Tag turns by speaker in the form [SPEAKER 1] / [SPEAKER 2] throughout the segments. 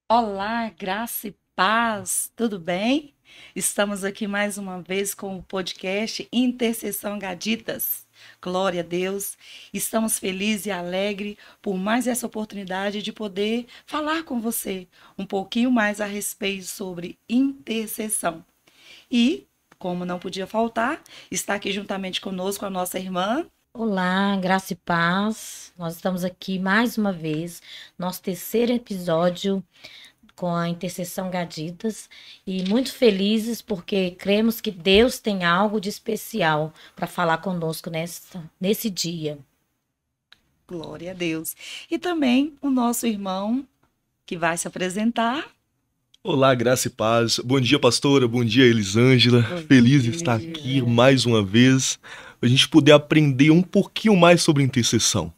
[SPEAKER 1] Olá, graça e paz, tudo bem? Estamos aqui mais uma vez com o podcast Intercessão Gaditas. Glória a Deus. Estamos felizes e alegres por mais essa oportunidade de poder falar com você um pouquinho mais a respeito sobre intercessão. E, como não podia faltar, está aqui juntamente conosco a nossa irmã.
[SPEAKER 2] Olá, graça e paz. Nós estamos aqui mais uma vez, nosso terceiro episódio com a Intercessão Gaditas e muito felizes porque cremos que Deus tem algo de especial para falar conosco nesse dia.
[SPEAKER 1] Glória a Deus. E também o nosso irmão que vai se apresentar.
[SPEAKER 3] Olá, graça e paz. Bom dia, pastora. Bom dia, Elisângela.
[SPEAKER 1] Bom
[SPEAKER 3] Feliz de estar aqui
[SPEAKER 1] dia.
[SPEAKER 3] mais uma vez, para a gente poder aprender um pouquinho mais sobre intercessão.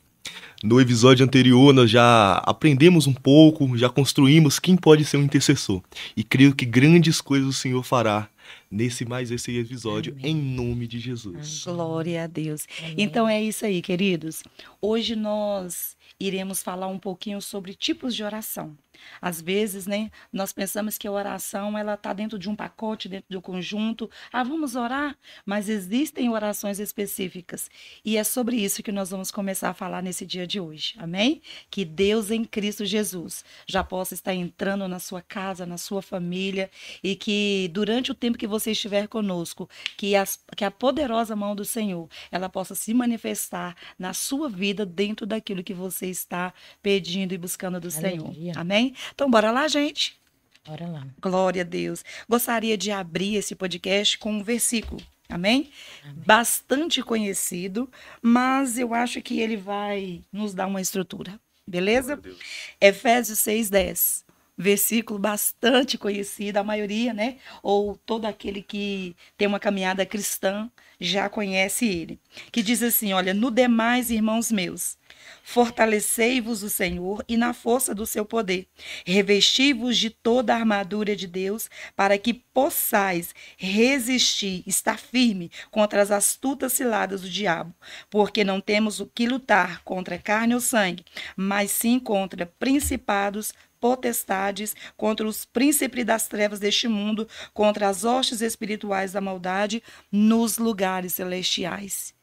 [SPEAKER 3] No episódio anterior, nós já aprendemos um pouco, já construímos quem pode ser um intercessor. E creio que grandes coisas o Senhor fará esse episódio, em
[SPEAKER 2] Amém.
[SPEAKER 3] nome de Jesus.
[SPEAKER 1] Glória a Deus. Então
[SPEAKER 2] Amém.
[SPEAKER 1] é isso aí, queridos. Hoje nós iremos falar um pouquinho sobre tipos de oração. Às vezes, né, nós pensamos que a oração ela está dentro de um pacote, dentro de um conjunto. Ah, vamos orar, mas existem orações específicas. E é sobre isso que nós vamos começar a falar nesse dia de hoje. Amém? Que Deus em Cristo Jesus já possa estar entrando na sua casa, na sua família e que durante o tempo que você estiver conosco, que a poderosa mão do Senhor, ela possa se manifestar na sua vida dentro daquilo que você está pedindo e buscando do Senhor.
[SPEAKER 2] Aleluia.
[SPEAKER 1] Amém? Então, bora lá, gente.
[SPEAKER 2] Bora lá.
[SPEAKER 1] Glória a Deus. Gostaria de abrir esse podcast com um versículo. Amém?
[SPEAKER 2] Amém.
[SPEAKER 1] Bastante conhecido, mas eu acho que ele vai nos dar uma estrutura.
[SPEAKER 3] Glória
[SPEAKER 1] Beleza?
[SPEAKER 3] a Deus.
[SPEAKER 1] Efésios 6:10. Versículo bastante conhecido, a maioria, né? Ou todo aquele que tem uma caminhada cristã já conhece ele. Que diz assim: olha, no demais, irmãos meus, fortalecei-vos o Senhor e na força do seu poder. Revesti-vos de toda a armadura de Deus, para que possais resistir, estar firme contra as astutas ciladas do diabo. Porque não temos o que lutar contra carne ou sangue, mas sim contra principados, potestades, contra os príncipes das trevas deste mundo, contra as hostes espirituais da maldade nos lugares celestiais.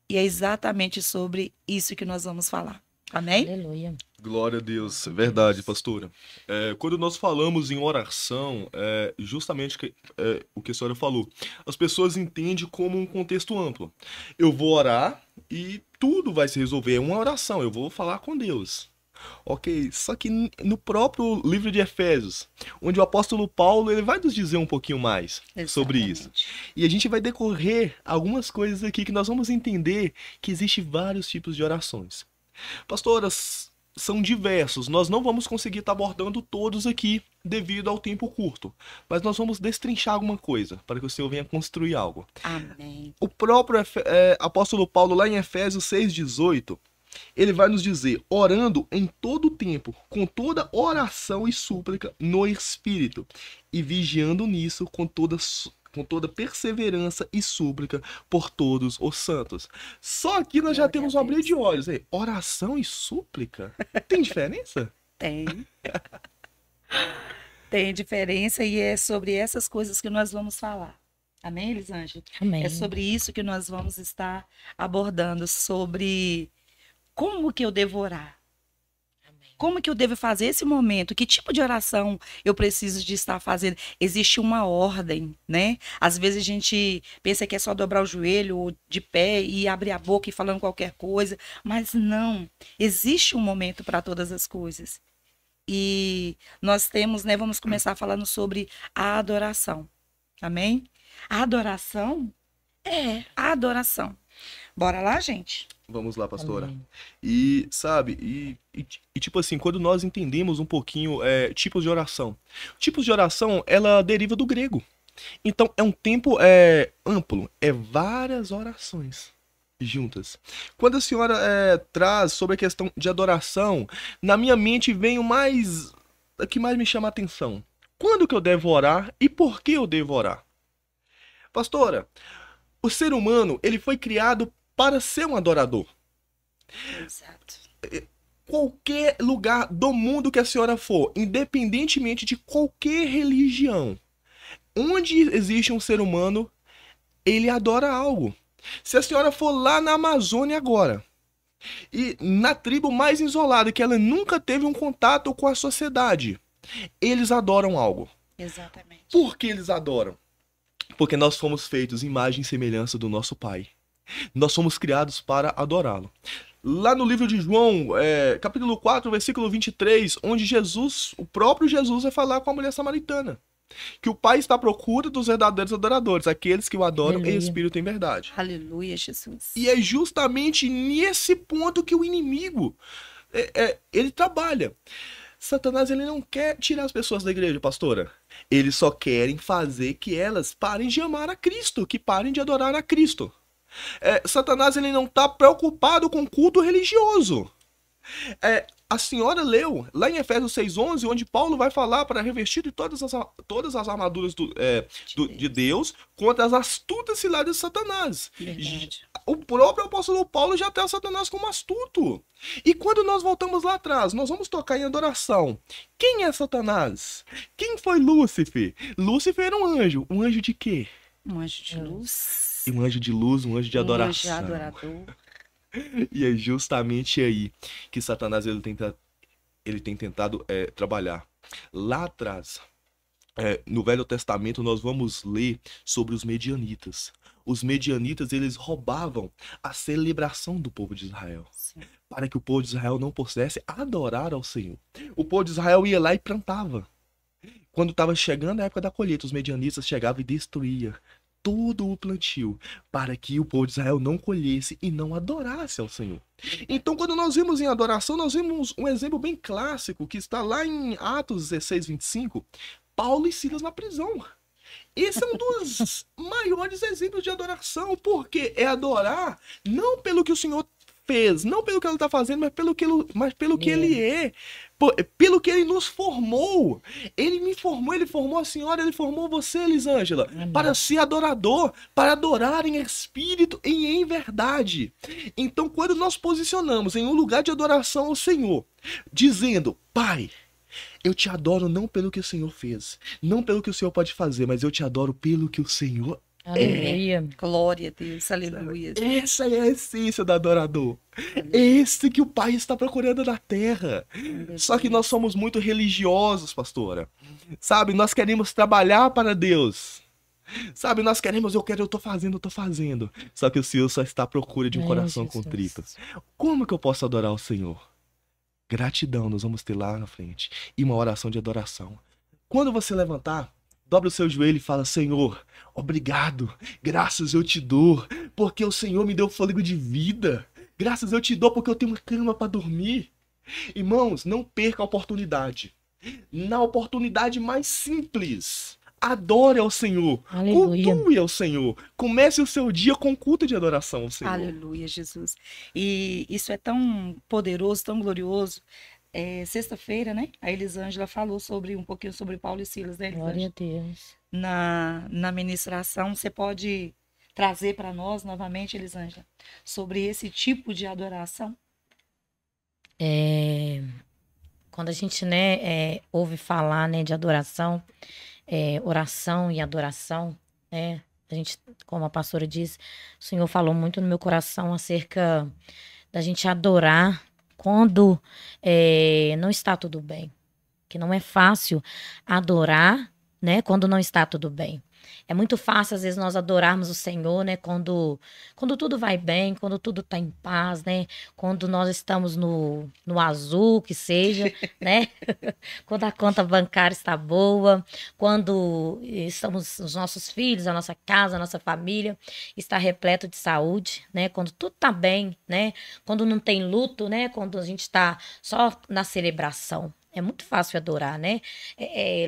[SPEAKER 1] E é exatamente sobre isso que nós vamos falar. Amém?
[SPEAKER 2] Aleluia.
[SPEAKER 3] Glória a Deus, é
[SPEAKER 2] Glória a
[SPEAKER 3] verdade,
[SPEAKER 2] Deus.
[SPEAKER 3] pastora. Quando nós falamos em oração, justamente o que a senhora falou, as pessoas entendem como um contexto amplo. Eu vou orar e tudo vai se resolver. É uma oração, eu vou falar com Deus. Ok, só que no próprio livro de Efésios, onde o apóstolo Paulo ele vai nos dizer um pouquinho mais sobre isso.
[SPEAKER 1] Exatamente.
[SPEAKER 3] E a gente vai decorrer algumas coisas aqui que nós vamos entender que existem vários tipos de orações. Pastoras, são diversos. Nós não vamos conseguir estar abordando todos aqui devido ao tempo curto, mas nós vamos destrinchar alguma coisa para que o Senhor venha construir algo.
[SPEAKER 1] Amém.
[SPEAKER 3] O próprio apóstolo Paulo, lá em Efésios 6,18, ele vai nos dizer: orando em todo o tempo, com toda oração e súplica no Espírito, e vigiando nisso com toda perseverança e súplica por todos os santos. Só aqui nós já
[SPEAKER 1] Glória a
[SPEAKER 3] temos um abrir
[SPEAKER 1] Deus.
[SPEAKER 3] de olhos. Oração e súplica? Tem diferença?
[SPEAKER 1] Tem. Tem diferença e é sobre essas coisas que nós vamos falar. Amém, Elisângela? É
[SPEAKER 2] Amém.
[SPEAKER 1] sobre isso que nós vamos estar abordando, sobre como que eu devo orar.
[SPEAKER 2] Amém.
[SPEAKER 1] Como que eu devo fazer esse momento? Que tipo de oração eu preciso de estar fazendo? Existe uma ordem, né? Às vezes a gente pensa que é só dobrar o joelho ou de pé e abrir a boca e falando qualquer coisa, mas não. Existe um momento para todas as coisas. E nós temos, né? Vamos começar falando sobre a adoração. Amém? A adoração é a adoração. Bora lá, gente?
[SPEAKER 3] Vamos lá, pastora.
[SPEAKER 2] Amém.
[SPEAKER 3] E, sabe, tipo assim, quando nós entendemos um pouquinho tipos de oração. Tipos de oração, ela deriva do grego. Então, é um tempo amplo, é várias orações juntas. Quando a senhora traz sobre a questão de adoração, na minha mente vem o que mais me chama a atenção. Quando que eu devo orar e por que eu devo orar? Pastora, o ser humano, ele foi criado para ser um adorador.
[SPEAKER 1] Exato.
[SPEAKER 3] qualquer lugar do mundo que a senhora for, independentemente de qualquer religião, onde existe um ser humano, ele adora algo. Se a senhora for lá na Amazônia agora, e na tribo mais isolada, que ela nunca teve um contato com a sociedade, eles adoram algo.
[SPEAKER 1] Exatamente.
[SPEAKER 3] Por que eles adoram? Porque nós fomos feitos imagem e semelhança do nosso Pai. Nós somos criados para adorá-lo. Lá no livro de João, capítulo 4, versículo 23, onde Jesus, o próprio Jesus, vai falar com a mulher samaritana. Que o Pai está à procura dos verdadeiros adoradores, aqueles que o adoram em espírito e em verdade.
[SPEAKER 1] Aleluia, Jesus.
[SPEAKER 3] E é justamente nesse ponto que o inimigo, ele trabalha. Satanás, ele não quer tirar as pessoas da igreja, pastora. Eles só querem fazer que elas parem de amar a Cristo, que parem de adorar a Cristo. Satanás, ele não está preocupado com culto religioso. A senhora leu lá em Efésios 6,11, onde Paulo vai falar para revestir de todas as armaduras de Deus contra as astutas ciladas de Satanás.
[SPEAKER 1] Verdade.
[SPEAKER 3] O próprio apóstolo Paulo já tem Satanás como astuto. E quando nós voltamos lá atrás, nós vamos tocar em adoração. Quem é Satanás? Quem foi Lúcifer? Lúcifer era um anjo. Um anjo de quê?
[SPEAKER 1] Um anjo de luz.
[SPEAKER 3] Um anjo de luz, um anjo de adoração.
[SPEAKER 1] Um anjo adorador.
[SPEAKER 3] E é justamente aí que Satanás ele tem tentado trabalhar. Lá atrás, no Velho Testamento, nós vamos ler sobre os medianitas. Os medianitas, eles roubavam a celebração do povo de Israel.
[SPEAKER 1] Sim.
[SPEAKER 3] Para que o povo de Israel não pudesse adorar ao Senhor. O povo de Israel ia lá e plantava. Quando estava chegando a época da colheita, os medianitas chegavam e destruíam todo o plantio, para que o povo de Israel não colhesse e não adorasse ao Senhor. Então, quando nós vimos em adoração, nós vimos um exemplo bem clássico, que está lá em Atos 16, 25, Paulo e Silas na prisão. Esse é um dos maiores exemplos de adoração, porque é adorar não pelo que o Senhor fez, não pelo que ele está fazendo, mas pelo que ele é, pelo que ele nos formou. Ele me formou, ele formou a senhora, ele formou você, Elisângela, para ser adorador, para adorar em espírito e em verdade. Então, quando nós posicionamos em um lugar de adoração ao Senhor, dizendo, Pai, eu te adoro não pelo que o Senhor fez, não pelo que o Senhor pode fazer, mas eu te adoro pelo que o Senhor
[SPEAKER 2] Aleluia.
[SPEAKER 1] Glória a Deus, aleluia.
[SPEAKER 3] Essa é a essência do adorador. Esse que o Pai está procurando na terra. Só que nós somos muito religiosos, pastora. Sabe, nós queremos trabalhar para Deus. Sabe, nós queremos, eu tô fazendo. Só que o Senhor só está à procura de um coração contrito. Como que eu posso adorar o Senhor? Gratidão, nós vamos ter lá na frente. E uma oração de adoração. Quando você levantar, dobra o seu joelho e fala, Senhor, obrigado, graças eu te dou, porque o Senhor me deu fôlego de vida. Graças eu te dou porque eu tenho uma cama para dormir. Irmãos, não perca a oportunidade. Na oportunidade mais simples, adore ao Senhor.
[SPEAKER 2] Aleluia.
[SPEAKER 3] Cultue ao Senhor. Comece o seu dia com culto de adoração ao Senhor.
[SPEAKER 1] Aleluia, Jesus. E isso é tão poderoso, tão glorioso. Sexta-feira, né? A Elisângela falou um pouquinho sobre Paulo e Silas, né, Elisângela?
[SPEAKER 2] Glória a Deus.
[SPEAKER 1] Na ministração, você pode trazer para nós novamente, Elisângela, sobre esse tipo de adoração?
[SPEAKER 2] Quando a gente, né, ouve falar, né, de adoração, oração e adoração, né? A gente, como a pastora disse, o Senhor falou muito no meu coração acerca da gente adorar quando não está tudo bem. Que não é fácil adorar, né, quando não está tudo bem. É muito fácil, às vezes, nós adorarmos o Senhor, né, quando tudo vai bem, quando tudo está em paz, né, quando nós estamos no azul, que seja, né, quando a conta bancária está boa, quando os nossos filhos, a nossa casa, a nossa família está repleto de saúde, né, quando tudo está bem, né, quando não tem luto, né, quando a gente está só na celebração. É muito fácil adorar, né?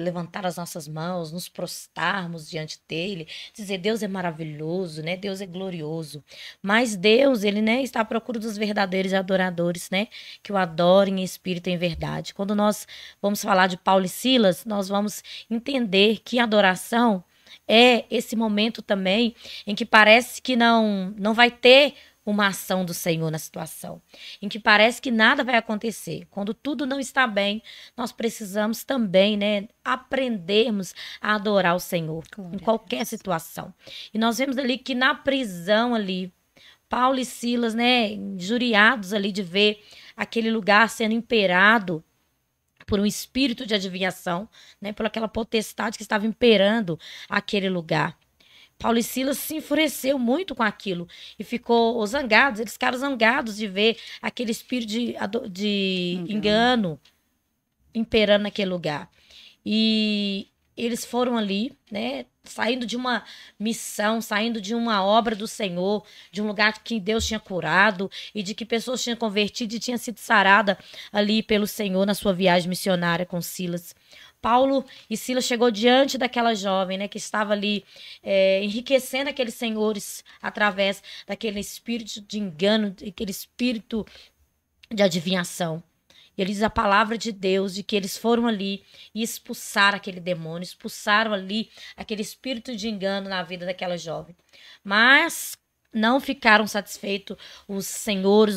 [SPEAKER 2] Levantar as nossas mãos, nos prostrarmos diante dele, dizer Deus é maravilhoso, né? Deus é glorioso. Mas Deus, ele, né, está à procura dos verdadeiros adoradores, né? Que o adorem em espírito e em verdade. Quando nós vamos falar de Paulo e Silas, nós vamos entender que adoração é esse momento também em que parece que não vai ter uma ação do Senhor na situação, em que parece que nada vai acontecer. Quando tudo não está bem, nós precisamos também, né, aprendermos a adorar o Senhor em qualquer situação. E nós vemos ali que na prisão ali, Paulo e Silas, né, injuriados ali de ver aquele lugar sendo imperado por um espírito de adivinhação, né, por aquela potestade que estava imperando aquele lugar. Paulo e Silas se enfureceu muito com aquilo e ficou zangados, eles ficaram zangados de ver aquele espírito de engano imperando naquele lugar. E eles foram ali, né, saindo de uma missão, saindo de uma obra do Senhor, de um lugar que Deus tinha curado e de que pessoas tinham convertido e tinham sido sarada ali pelo Senhor na sua viagem missionária com Silas. Paulo e Silas chegou diante daquela jovem, né, que estava ali enriquecendo aqueles senhores através daquele espírito de engano, aquele espírito de adivinhação. E ele diz a palavra de Deus, de que eles foram ali e expulsaram aquele demônio, expulsaram ali aquele espírito de engano na vida daquela jovem. Mas não ficaram satisfeitos os senhores,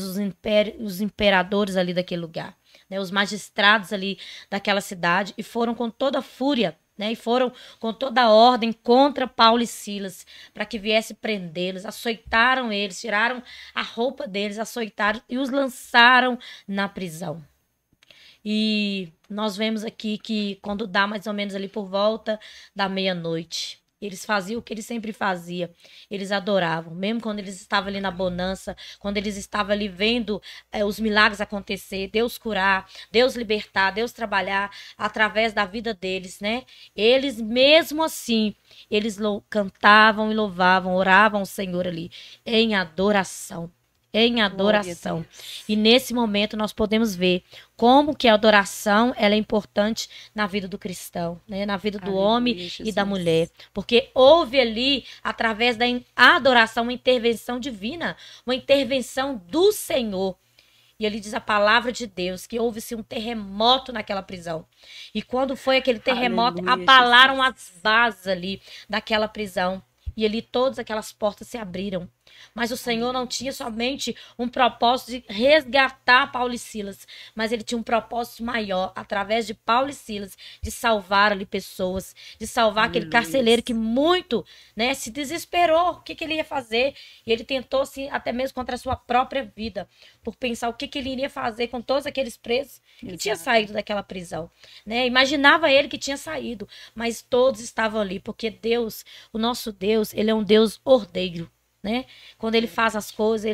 [SPEAKER 2] os imperadores ali daquele lugar, né, os magistrados ali daquela cidade, e foram com toda a fúria, né, e foram com toda a ordem contra Paulo e Silas, para que viesse prendê-los. Açoitaram eles, tiraram a roupa deles, açoitaram e os lançaram na prisão. E nós vemos aqui que quando dá mais ou menos ali por volta da meia-noite, eles faziam o que eles sempre faziam. Eles adoravam, mesmo quando eles estavam ali na bonança, quando eles estavam ali vendo os milagres acontecer, Deus curar, Deus libertar, Deus trabalhar através da vida deles, né? Eles, mesmo assim, eles cantavam e louvavam, oravam ao Senhor ali, em adoração. Em adoração. E nesse momento nós podemos ver como que a adoração ela é importante na vida do cristão, né? Na vida do homem e da mulher. Porque houve ali, através da adoração, uma intervenção divina, uma intervenção do Senhor. E ele diz a palavra de Deus que houve-se um terremoto naquela prisão. E quando foi aquele terremoto, abalaram as bases ali daquela prisão. E ali todas aquelas portas se abriram. Mas o Senhor não tinha somente um propósito de resgatar Paulo e Silas, mas ele tinha um propósito maior, através de Paulo e Silas, de salvar ali pessoas, de salvar aquele carcereiro que muito, né, se desesperou. O que ele ia fazer? E ele tentou, assim, até mesmo contra a sua própria vida, por pensar o que ele iria fazer com todos aqueles presos que tinham saído daquela prisão, né? Imaginava ele que tinha saído, mas todos estavam ali, porque Deus, o nosso Deus, ele é um Deus ordeiro. Né? Quando ele faz as coisas,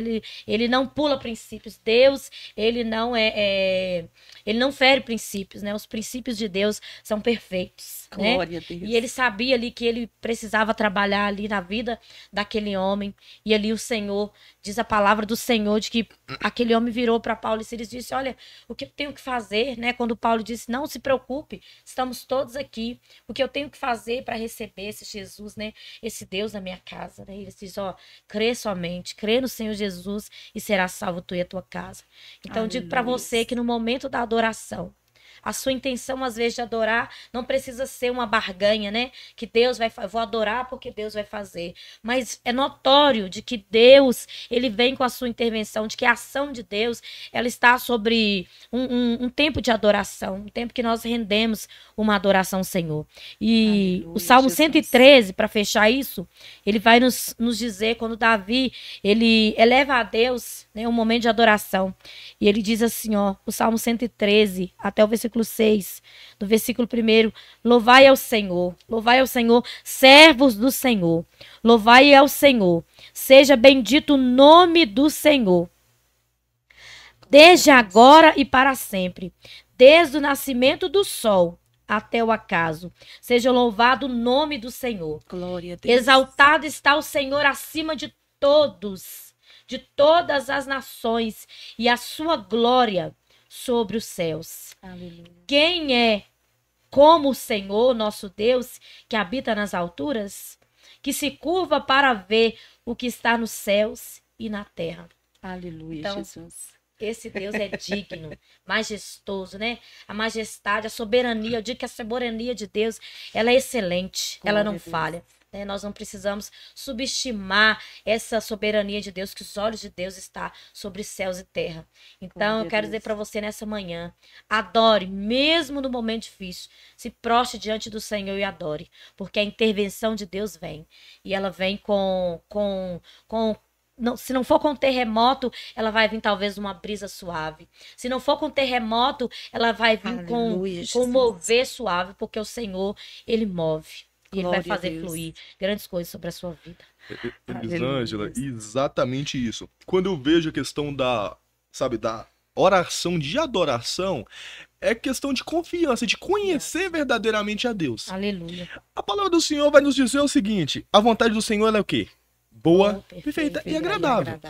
[SPEAKER 2] ele não pula princípios. Deus, ele não ele não fere princípios, né? Os princípios de Deus são perfeitos. Glória, né? A Deus. E ele sabia ali que ele precisava trabalhar ali na vida daquele homem. E ali o Senhor, diz a palavra do Senhor, de que aquele homem virou para Paulo e Silas e disse: olha, o que eu tenho que fazer, né? Quando Paulo disse: não se preocupe, estamos todos aqui. O que eu tenho que fazer para receber esse Jesus, né? Esse Deus na minha casa, né? Ele diz: ó, crê somente, crê no Senhor Jesus e será salvo tu e a tua casa. Então, eu digo para você que no momento da adoração, a sua intenção, às vezes, de adorar não precisa ser uma barganha, né? Que Deus vai fazer, vou adorar porque Deus vai fazer. Mas é notório de que Deus, ele vem com a sua intervenção, de que a ação de Deus, ela está sobre um tempo de adoração, um tempo que nós rendemos uma adoração ao Senhor. E aleluia, o Salmo 113, para fechar isso, ele vai nos dizer, quando Davi, ele eleva a Deus, né, um momento de adoração. E ele diz assim, ó, o Salmo 113, até o versículo 6, do versículo 1, louvai ao Senhor, servos do Senhor, louvai ao Senhor, seja bendito o nome do Senhor, desde agora e para sempre, desde o nascimento do sol até o acaso, seja louvado o nome do Senhor. Glória a Deus. Exaltado está o Senhor acima de todos, de todas as nações, e a sua glória sobre os céus. Aleluia. Quem é como o Senhor, nosso Deus, que habita nas alturas, que se curva para ver o que está nos céus e na terra. Aleluia, então, Jesus. Esse Deus é digno, majestoso, né? A majestade, a soberania, eu digo que a soberania de Deus, ela é excelente, ela não falha. né? Nós não precisamos subestimar essa soberania de Deus, que os olhos de Deus estão sobre céus e terra. Então, eu quero dizer para você nessa manhã, adore, mesmo no momento difícil, se prostre diante do Senhor e adore, porque a intervenção de Deus vem, e ela vem não, se não for com terremoto, ela vai vir talvez uma brisa suave. Se não for com terremoto, ela vai vir com mover suave, porque o Senhor, ele move. E ele vai fazer fluir grandes coisas sobre a sua vida.
[SPEAKER 3] Elisângela, exatamente isso. Quando eu vejo a questão da oração de adoração, é questão de confiança, de conhecer verdadeiramente a Deus.
[SPEAKER 2] Aleluia.
[SPEAKER 3] A palavra do Senhor vai nos dizer o seguinte: a vontade do Senhor ela é o quê? Boa, perfeita e agradável.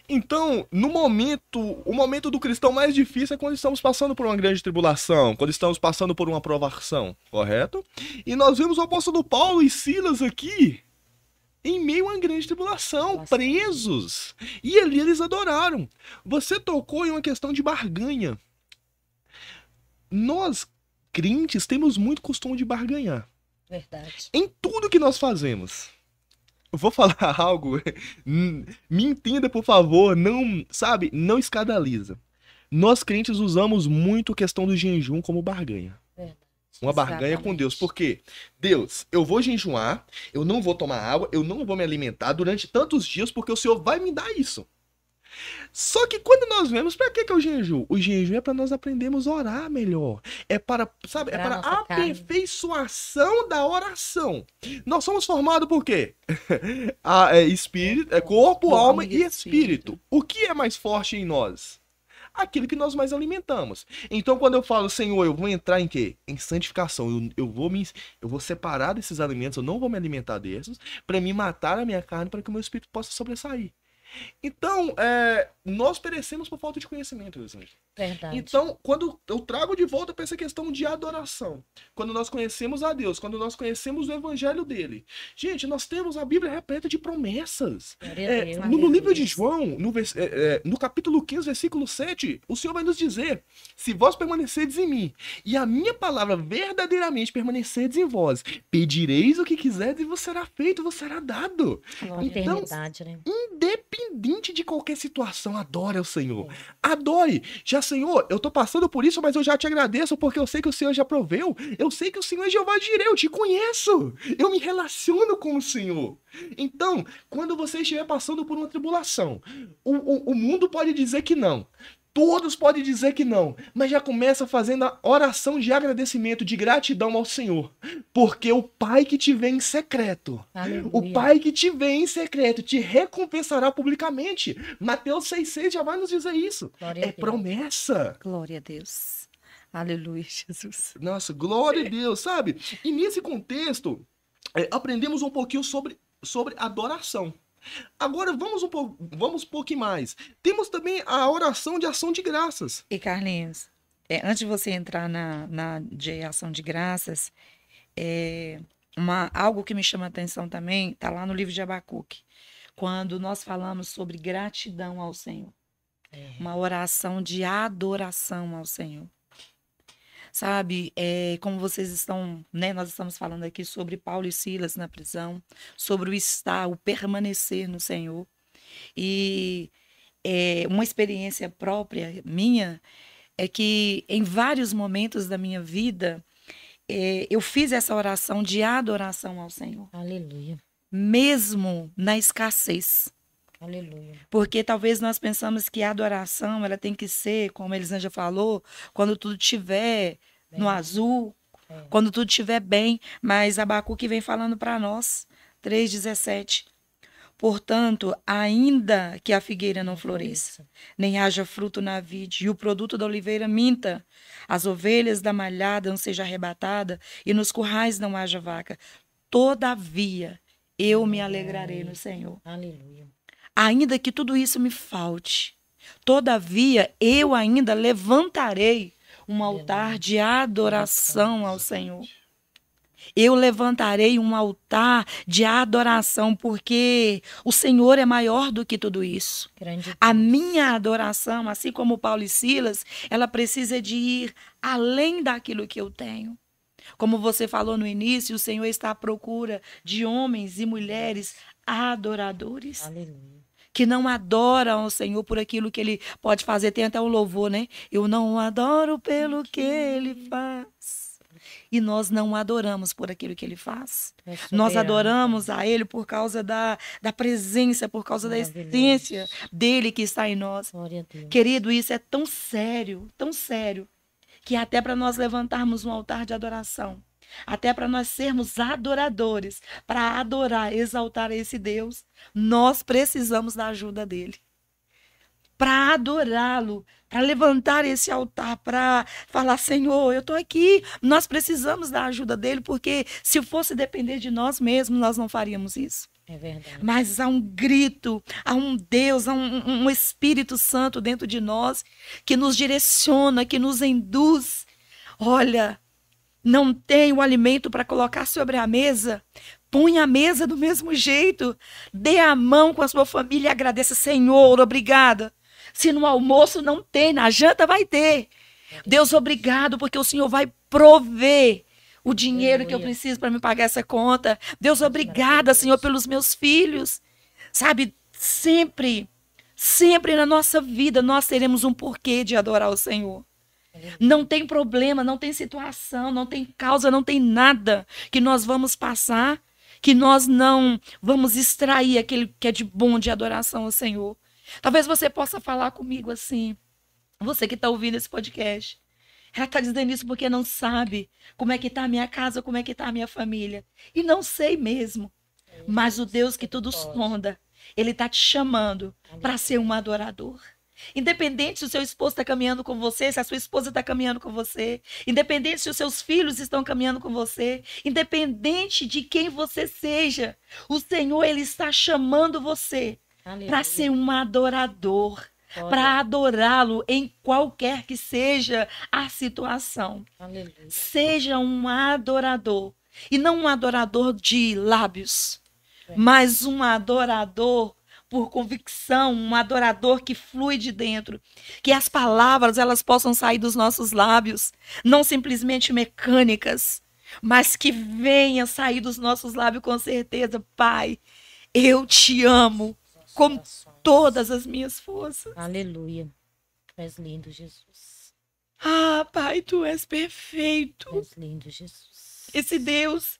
[SPEAKER 3] Então, o momento do cristão mais difícil é quando estamos passando por uma grande tribulação, quando estamos passando por uma provação, correto? E nós vemos o apóstolo Paulo e Silas aqui, em meio a uma grande tribulação, presos. E ali eles adoraram. Você tocou em uma questão de barganha. Nós, crentes, temos muito costume de barganhar.
[SPEAKER 2] Verdade.
[SPEAKER 3] Em tudo que nós fazemos. Eu vou falar algo, me entenda, por favor, não escandaliza. Nós crentes usamos muito a questão do jejum como barganha. Uma barganha com Deus. Por quê? Deus, eu vou jejuar, eu não vou tomar água, eu não vou me alimentar durante tantos dias, porque o Senhor vai me dar isso. Só que quando nós vemos, para que é o jejum? O jejum é para nós aprendermos a orar melhor. É para, é para a aperfeiçoação da oração. Nós somos formados por quê? Corpo, alma e espírito. O que é mais forte em nós? Aquilo que nós mais alimentamos. Então, quando eu falo, Senhor, eu vou entrar em quê? Em santificação. Eu vou separar desses alimentos, eu não vou me alimentar desses, para me matar a minha carne, para que o meu espírito possa sobressair. Então, nós perecemos por falta de conhecimento, Elisângela.
[SPEAKER 2] Verdade.
[SPEAKER 3] Então, quando eu trago de volta para essa questão de adoração, quando nós conhecemos a Deus, quando nós conhecemos o evangelho dele, gente, nós temos a Bíblia repleta de promessas. No livro de João, no capítulo 15, versículo 7, o Senhor vai nos dizer: se vós permanecerdes em mim, e a minha palavra verdadeiramente permanecerdes em vós, pedireis o que quiserdes e vos será feito, vos será dado. Então,
[SPEAKER 2] né?
[SPEAKER 3] Independente de qualquer situação, adore ao Senhor. Adore. Já, Senhor, eu tô passando por isso, mas eu já te agradeço, porque eu sei que o Senhor já proveu. Eu sei que o Senhor é Jeová Jireh, eu te conheço. Eu me relaciono com o Senhor. Então, quando você estiver passando por uma tribulação, o mundo pode dizer que não. Todos podem dizer que não, mas já começa fazendo a oração de agradecimento, de gratidão ao Senhor. Porque o Pai que te vê em secreto,
[SPEAKER 2] Aleluia.
[SPEAKER 3] o Pai que te vê em secreto te recompensará publicamente. Mateus 6,6 já vai nos dizer isso.
[SPEAKER 2] Glória
[SPEAKER 3] é promessa.
[SPEAKER 1] Glória a Deus. Aleluia, Jesus.
[SPEAKER 3] Nossa, glória a Deus, sabe? E nesse contexto, aprendemos um pouquinho sobre adoração. Agora vamos um pouquinho mais. Temos também a oração de ação de graças.
[SPEAKER 1] E Carlinhos, antes de você entrar de ação de graças, algo que me chama a atenção também está lá no livro de Abacuque, quando nós falamos sobre gratidão ao Senhor. Uma oração de adoração ao Senhor. Sabe, como vocês estão, né, nós estamos falando aqui sobre Paulo e Silas na prisão, sobre o permanecer no Senhor. E uma experiência própria minha é que em vários momentos da minha vida, eu fiz essa oração de adoração ao Senhor.
[SPEAKER 2] Aleluia.
[SPEAKER 1] Mesmo na escassez.
[SPEAKER 2] Aleluia.
[SPEAKER 1] Porque talvez nós pensamos que a adoração ela tem que ser, como a Elisângela falou, quando tudo estiver no azul, quando tudo estiver bem. Mas Abacuque vem falando para nós, 3,17. Portanto, ainda que a figueira não floresça, nem haja fruto na vide, e o produto da oliveira minta, as ovelhas da malhada não seja arrebatada, e nos currais não haja vaca, todavia eu me alegrarei no Senhor.
[SPEAKER 2] Aleluia.
[SPEAKER 1] Ainda que tudo isso me falte, todavia eu ainda levantarei um altar de adoração ao Senhor. Eu levantarei um altar de adoração, porque o Senhor é maior do que tudo isso. A minha adoração, assim como Paulo e Silas, ela precisa de ir além daquilo que eu tenho. Como você falou no início, o Senhor está à procura de homens e mulheres adoradores,
[SPEAKER 2] Aleluia.
[SPEAKER 1] que não adoram o Senhor por aquilo que ele pode fazer. Tem até um louvor, né? Eu não adoro pelo que ele faz. E nós não adoramos por aquilo que ele faz.
[SPEAKER 2] É
[SPEAKER 1] Nós
[SPEAKER 2] soberano,
[SPEAKER 1] adoramos a ele por causa da presença, por causa da
[SPEAKER 2] Maravilhoso.
[SPEAKER 1] essência dele que está em nós.
[SPEAKER 2] Glória a Deus.
[SPEAKER 1] Querido, isso é tão sério, que até para nós levantarmos um altar de adoração, até para nós sermos adoradores, para adorar, exaltar esse Deus, nós precisamos da ajuda dele. Para adorá-lo, para levantar esse altar, para falar, Senhor, eu estou aqui. Nós precisamos da ajuda dele, porque se fosse depender de nós mesmos, nós não faríamos isso.
[SPEAKER 2] É verdade.
[SPEAKER 1] Mas há um grito, há um Deus, há um Espírito Santo dentro de nós que nos direciona, que nos induz. Olha, não tem o alimento para colocar sobre a mesa? Põe a mesa do mesmo jeito. Dê a mão com a sua família e agradeça. Senhor, obrigada. Se no almoço não tem, na janta vai ter. Deus, obrigado, porque o Senhor vai prover o dinheiro que eu preciso para me pagar essa conta. Deus, obrigada, Senhor, pelos meus filhos. Sabe, sempre na nossa vida nós teremos um porquê de adorar o Senhor. Não tem problema, não tem situação, não tem causa, não tem nada que nós vamos passar, que nós não vamos extrair aquele que é de bom de adoração ao Senhor. Talvez você possa falar comigo assim, você que está ouvindo esse podcast. Ela está dizendo isso porque não sabe como é que está a minha casa, como é que está a minha família. E não sei mesmo. Mas o Deus que tudo sonda, ele está te chamando para ser um adorador. Independente se o seu esposo está caminhando com você, se a sua esposa está caminhando com você, independente se os seus filhos estão caminhando com você, independente de quem você seja, o Senhor, ele está chamando você para ser um adorador, para adorá-lo em qualquer que seja a situação.
[SPEAKER 2] Aleluia.
[SPEAKER 1] Seja um adorador. E não um adorador de lábios, mas um adorador por convicção, um adorador que flui de dentro. Que as palavras elas possam sair dos nossos lábios, não simplesmente mecânicas, mas que venha sair dos nossos lábios com certeza. Pai, eu te amo com todas as minhas forças.
[SPEAKER 2] Aleluia. Tu és lindo, Jesus.
[SPEAKER 1] Ah, Pai, tu és perfeito.
[SPEAKER 2] Tu és lindo, Jesus.
[SPEAKER 1] Esse Deus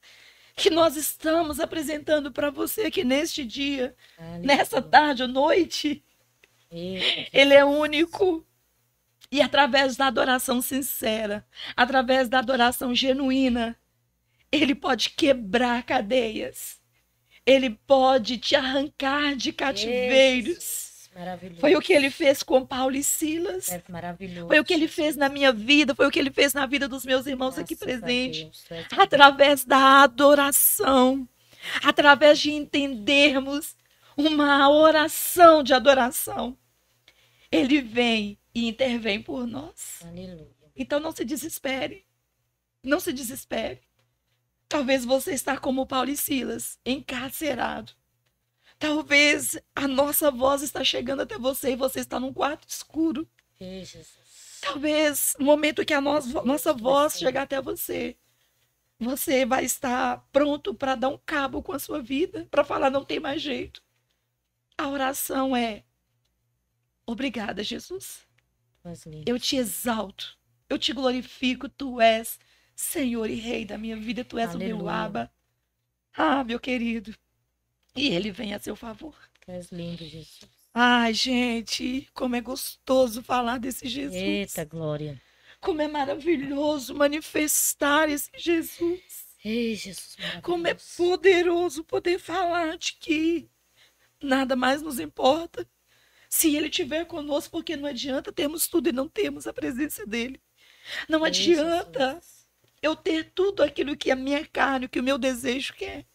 [SPEAKER 1] que nós estamos apresentando para você aqui neste dia,
[SPEAKER 2] Aleluia.
[SPEAKER 1] nessa tarde ou noite,
[SPEAKER 2] Eita,
[SPEAKER 1] ele é único. E através da adoração sincera, através da adoração genuína, ele pode quebrar cadeias. Ele pode te arrancar de cativeiros.
[SPEAKER 2] Maravilhoso.
[SPEAKER 1] Foi o que ele fez com Paulo e Silas.
[SPEAKER 2] É maravilhoso.
[SPEAKER 1] Foi o que ele fez na minha vida. Foi o que ele fez na vida dos meus irmãos aqui
[SPEAKER 2] Graças a
[SPEAKER 1] presentes.
[SPEAKER 2] Deus, tu és
[SPEAKER 1] Através da adoração. Através de entendermos uma oração de adoração. Ele vem e intervém por nós.
[SPEAKER 2] Aleluia.
[SPEAKER 1] Então não se desespere. Não se desespere. Talvez você está como Paulo e Silas, encarcerado. Talvez a nossa voz está chegando até você e você está num quarto escuro.
[SPEAKER 2] Ei, Jesus.
[SPEAKER 1] Talvez no momento que a nossa voz chegar até você, você vai estar pronto para dar um cabo com a sua vida, para falar não tem mais jeito. A oração é: obrigada, Jesus.
[SPEAKER 2] Tu és lindo.
[SPEAKER 1] Eu te exalto, eu te glorifico, tu és Senhor e Rei da minha vida, tu és o meu
[SPEAKER 2] Aleluia.
[SPEAKER 1] Abba. Ah, meu querido. E ele vem a seu favor.
[SPEAKER 2] Tu és lindo, Jesus.
[SPEAKER 1] Ai, gente, como é gostoso falar desse Jesus.
[SPEAKER 2] Eita, glória.
[SPEAKER 1] Como é maravilhoso manifestar esse Jesus.
[SPEAKER 2] Ei, Jesus.
[SPEAKER 1] Como é
[SPEAKER 2] maravilhoso.
[SPEAKER 1] poderoso poder falar de que nada mais nos importa se ele estiver conosco, porque não adianta termos tudo e não termos a presença dele. Não
[SPEAKER 2] Ei,
[SPEAKER 1] adianta
[SPEAKER 2] Jesus.
[SPEAKER 1] eu ter tudo aquilo que a minha carne, que o meu desejo quer,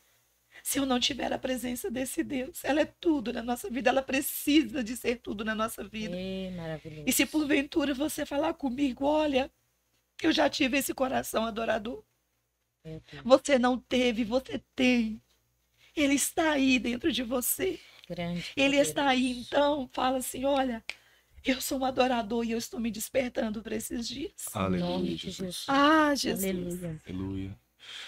[SPEAKER 1] se eu não tiver a presença desse Deus. Ela é tudo na nossa vida, ela precisa de ser tudo na nossa vida.
[SPEAKER 2] Ei, maravilhoso.
[SPEAKER 1] E se porventura você falar comigo, olha, eu já tive esse coração adorador.
[SPEAKER 2] Meu Deus.
[SPEAKER 1] Você não teve, você tem. Ele está aí dentro de você.
[SPEAKER 2] Grande.
[SPEAKER 1] Ele está aí,
[SPEAKER 2] poderoso.
[SPEAKER 1] então, fala assim, olha, Eu sou um adorador e eu estou me despertando para esses dias.
[SPEAKER 2] Em
[SPEAKER 3] Aleluia,
[SPEAKER 2] nome de
[SPEAKER 3] Jesus.
[SPEAKER 2] Jesus.
[SPEAKER 1] Ah, Jesus.
[SPEAKER 2] Aleluia.
[SPEAKER 3] Aleluia.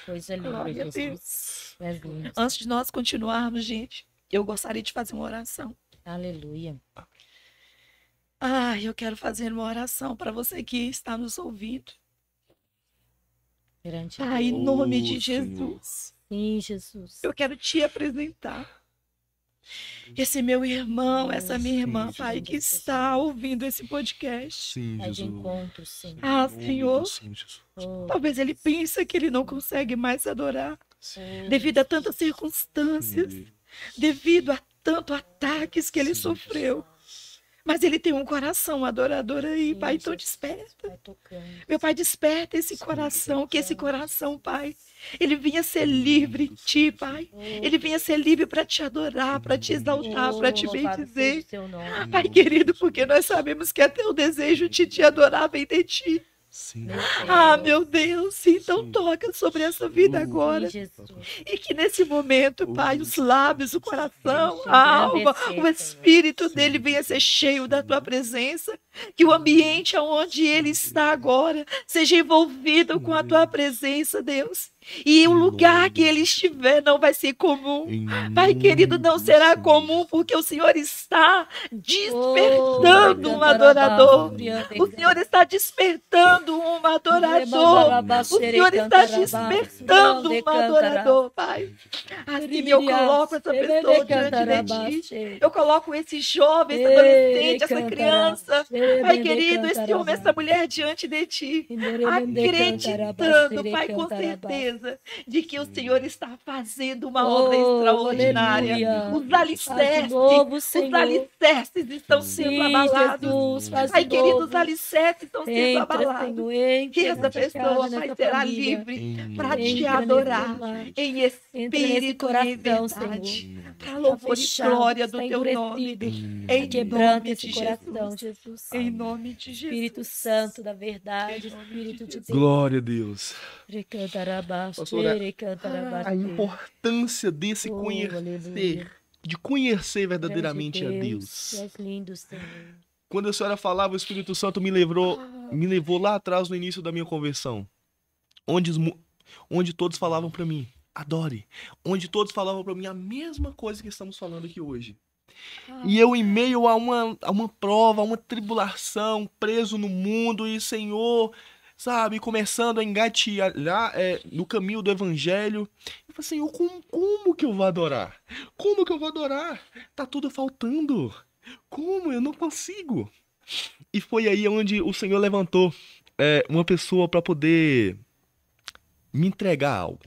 [SPEAKER 2] Coisa linda,
[SPEAKER 1] Glória a
[SPEAKER 2] Jesus.
[SPEAKER 1] Deus.
[SPEAKER 2] Tu és lindo.
[SPEAKER 1] Antes de nós continuarmos, gente, eu gostaria de fazer uma oração.
[SPEAKER 2] Aleluia.
[SPEAKER 1] Ah, eu quero fazer uma oração para você que está nos ouvindo.
[SPEAKER 2] Perante
[SPEAKER 1] Pai, em
[SPEAKER 3] Oh,
[SPEAKER 1] nome de
[SPEAKER 3] Senhor.
[SPEAKER 1] Jesus,
[SPEAKER 2] Sim, Jesus.
[SPEAKER 1] eu quero te apresentar esse meu irmão, essa minha irmã,
[SPEAKER 3] Sim,
[SPEAKER 1] Pai,
[SPEAKER 2] Jesus.
[SPEAKER 1] que está ouvindo esse podcast.
[SPEAKER 3] Sim,
[SPEAKER 2] Vai de
[SPEAKER 3] Jesus.
[SPEAKER 2] encontro, Senhor.
[SPEAKER 1] Ah,
[SPEAKER 3] Em nome
[SPEAKER 1] Senhor,
[SPEAKER 3] do Senhor Jesus.
[SPEAKER 2] Oh,
[SPEAKER 1] talvez ele pense que ele não consegue mais adorar
[SPEAKER 2] oh,
[SPEAKER 1] devido a tantas circunstâncias,
[SPEAKER 3] Sim.
[SPEAKER 1] devido a tantos ataques que ele
[SPEAKER 3] Sim,
[SPEAKER 1] sofreu. Mas ele tem um coração adorador aí,
[SPEAKER 2] Sim,
[SPEAKER 1] Pai, então
[SPEAKER 2] Jesus.
[SPEAKER 1] desperta.
[SPEAKER 2] vai tocando.
[SPEAKER 1] Meu Pai, desperta esse coração, que esse coração, Pai, ele vinha ser livre em Ti, Pai. Ele vinha ser livre para Te adorar, para Te exaltar, para Te
[SPEAKER 2] louvado seja
[SPEAKER 1] bendizer.
[SPEAKER 2] o seu nome.
[SPEAKER 1] Pai querido, porque nós sabemos que até o desejo de Te adorar vem de Ti.
[SPEAKER 3] Sim.
[SPEAKER 2] Meu
[SPEAKER 1] Ah,
[SPEAKER 2] Deus.
[SPEAKER 1] meu Deus, então
[SPEAKER 3] Sim.
[SPEAKER 1] toca sobre essa vida
[SPEAKER 3] Sim,
[SPEAKER 1] agora.
[SPEAKER 2] Sim, Jesus.
[SPEAKER 1] E que nesse momento, Pai, os lábios, o coração,
[SPEAKER 2] Sim,
[SPEAKER 1] a alma,
[SPEAKER 2] engrandecer,
[SPEAKER 1] o espírito
[SPEAKER 3] Senhor.
[SPEAKER 1] dele
[SPEAKER 3] Sim,
[SPEAKER 1] venha ser
[SPEAKER 3] Jesus.
[SPEAKER 1] cheio da tua presença. Que o ambiente onde ele está agora seja envolvido com a tua presença, Deus. E o
[SPEAKER 3] Em
[SPEAKER 1] lugar
[SPEAKER 3] nome
[SPEAKER 1] que
[SPEAKER 3] de
[SPEAKER 1] ele
[SPEAKER 3] Jesus.
[SPEAKER 1] estiver não vai ser comum.
[SPEAKER 3] Em
[SPEAKER 1] Pai
[SPEAKER 3] nome
[SPEAKER 1] querido, não
[SPEAKER 3] do
[SPEAKER 1] será
[SPEAKER 3] Senhor
[SPEAKER 1] comum,
[SPEAKER 3] Jesus.
[SPEAKER 1] porque o Senhor está
[SPEAKER 2] Oh,
[SPEAKER 1] despertando um adorador. O Senhor está despertando um adorador. O Senhor está despertando um adorador, Pai. Assim eu coloco essa pessoa diante de Ti. Eu coloco esse jovem, esse adolescente, essa criança. Pai querido, esse homem, essa mulher diante de Ti. Acreditando, Pai, com certeza, de que o Senhor está fazendo uma obra extraordinária.
[SPEAKER 2] aleluia.
[SPEAKER 1] Os
[SPEAKER 2] Faz
[SPEAKER 1] alicerces,
[SPEAKER 2] de novo,
[SPEAKER 1] os
[SPEAKER 2] Senhor.
[SPEAKER 1] alicerces estão sendo
[SPEAKER 2] Sim,
[SPEAKER 1] abalados.
[SPEAKER 2] Jesus, faz
[SPEAKER 1] Pai
[SPEAKER 2] de
[SPEAKER 1] querido,
[SPEAKER 2] novo.
[SPEAKER 1] os alicerces estão sendo
[SPEAKER 2] Entra,
[SPEAKER 1] abalados.
[SPEAKER 2] Senhor, entra
[SPEAKER 1] Que essa
[SPEAKER 2] nessa
[SPEAKER 1] pessoa,
[SPEAKER 2] casa,
[SPEAKER 1] Pai,
[SPEAKER 2] nessa
[SPEAKER 1] será
[SPEAKER 2] família.
[SPEAKER 1] livre
[SPEAKER 3] Em
[SPEAKER 1] para
[SPEAKER 3] nome
[SPEAKER 1] te
[SPEAKER 3] de
[SPEAKER 1] adorar
[SPEAKER 2] Jesus.
[SPEAKER 1] em
[SPEAKER 2] Entra nesse
[SPEAKER 1] espírito e em
[SPEAKER 2] coração,
[SPEAKER 1] verdade.
[SPEAKER 3] Jesus.
[SPEAKER 1] Para louvor e
[SPEAKER 2] fechado,
[SPEAKER 1] glória
[SPEAKER 2] está
[SPEAKER 1] do teu nome.
[SPEAKER 2] endurecido.
[SPEAKER 1] Em
[SPEAKER 2] Quebranta
[SPEAKER 1] nome
[SPEAKER 2] esse
[SPEAKER 1] de
[SPEAKER 2] coração,
[SPEAKER 1] Jesus.
[SPEAKER 2] Jesus.
[SPEAKER 1] Em nome de Jesus.
[SPEAKER 2] Espírito Santo da verdade,
[SPEAKER 1] Em nome
[SPEAKER 2] Espírito
[SPEAKER 1] de
[SPEAKER 2] de Deus.
[SPEAKER 3] Glória a Deus.
[SPEAKER 2] Recantarabás,
[SPEAKER 3] Pastora,
[SPEAKER 2] recantarabás.
[SPEAKER 3] A importância desse
[SPEAKER 2] Oh,
[SPEAKER 3] conhecer,
[SPEAKER 2] aleluia.
[SPEAKER 3] de conhecer
[SPEAKER 2] Grande
[SPEAKER 3] verdadeiramente a
[SPEAKER 2] Tu
[SPEAKER 3] Deus.
[SPEAKER 2] és lindo, Senhor.
[SPEAKER 3] Quando a senhora falava, o Espírito Santo me levou lá atrás no início da minha conversão, onde todos falavam para mim, adore, onde todos falavam para mim a mesma coisa que estamos falando aqui hoje. E eu, em meio a uma prova, a uma tribulação, preso no mundo, e Senhor, sabe, começando a engatilhar no caminho do Evangelho, eu falei, Senhor, como que eu vou adorar? Como que eu vou adorar? Tá tudo faltando. Como? Eu não consigo. E foi aí onde o Senhor levantou uma pessoa para poder me entregar algo.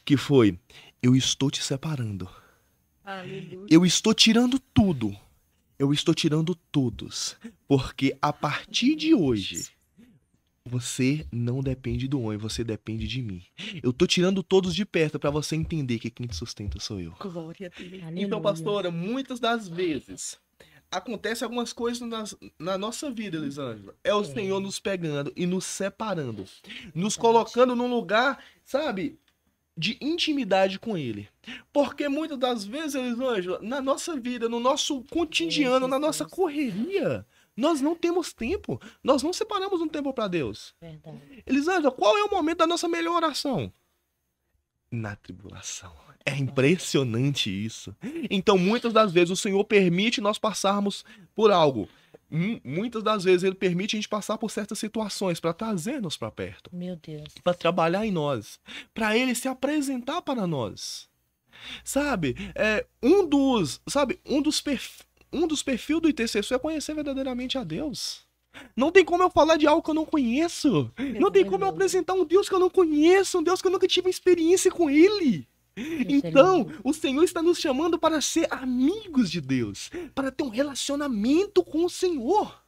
[SPEAKER 3] Que foi, eu estou te separando.
[SPEAKER 1] Aleluia.
[SPEAKER 3] Eu estou tirando tudo. Eu estou tirando todos. Porque a partir de hoje, você não depende do homem, você depende de mim. Eu tô tirando todos de perto para você entender que quem te sustenta sou eu.
[SPEAKER 1] Glória a Deus.
[SPEAKER 2] Aleluia.
[SPEAKER 3] Então, pastora, muitas das vezes acontecem algumas coisas na nossa vida, Elisângela. É o Senhor nos pegando e nos separando. Nos colocando num lugar, sabe, de intimidade com Ele. Porque muitas das vezes, Elisângela, na nossa vida, no nosso cotidiano, na nossa correria, nós não temos tempo. Nós não separamos um tempo para Deus.
[SPEAKER 2] Verdade.
[SPEAKER 3] Elisângela, qual é o momento da nossa melhor oração? Na tribulação. É impressionante isso. Então, muitas das vezes, o Senhor permite nós passarmos por algo. Muitas das vezes, Ele permite a gente passar por certas situações para trazer-nos para perto.
[SPEAKER 2] Meu Deus.
[SPEAKER 3] Para trabalhar em nós. Para Ele se apresentar para nós. Sabe? Um dos perfis do intercessor é conhecer verdadeiramente a Deus. Não tem como eu falar de algo que eu não conheço. Não tem como eu apresentar um Deus que eu não conheço, um Deus que eu nunca tive experiência com Ele. Então, o Senhor está nos chamando para ser amigos de Deus, para ter um relacionamento com o Senhor.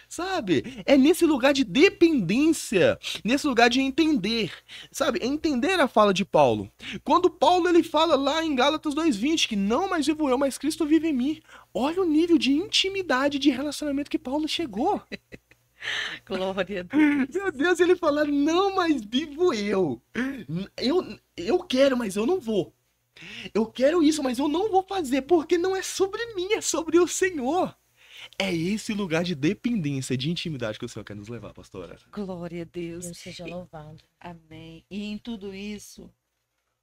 [SPEAKER 3] Sabe? É nesse lugar de dependência, nesse lugar de entender, sabe? Entender a fala de Paulo. Quando Paulo ele fala lá em Gálatas 2:20 que não mais vivo eu, mas Cristo vive em mim. Olha o nível de intimidade, de relacionamento que Paulo chegou.
[SPEAKER 1] Glória a Deus.
[SPEAKER 3] Meu Deus, ele fala, não mais vivo eu. Eu quero, mas eu não vou. Eu quero isso, mas eu não vou fazer, porque não é sobre mim, é sobre o Senhor. É esse lugar de dependência, de intimidade que o Senhor quer nos levar, pastora.
[SPEAKER 1] Glória a Deus.
[SPEAKER 2] Deus seja louvado.
[SPEAKER 1] Amém. E em tudo isso,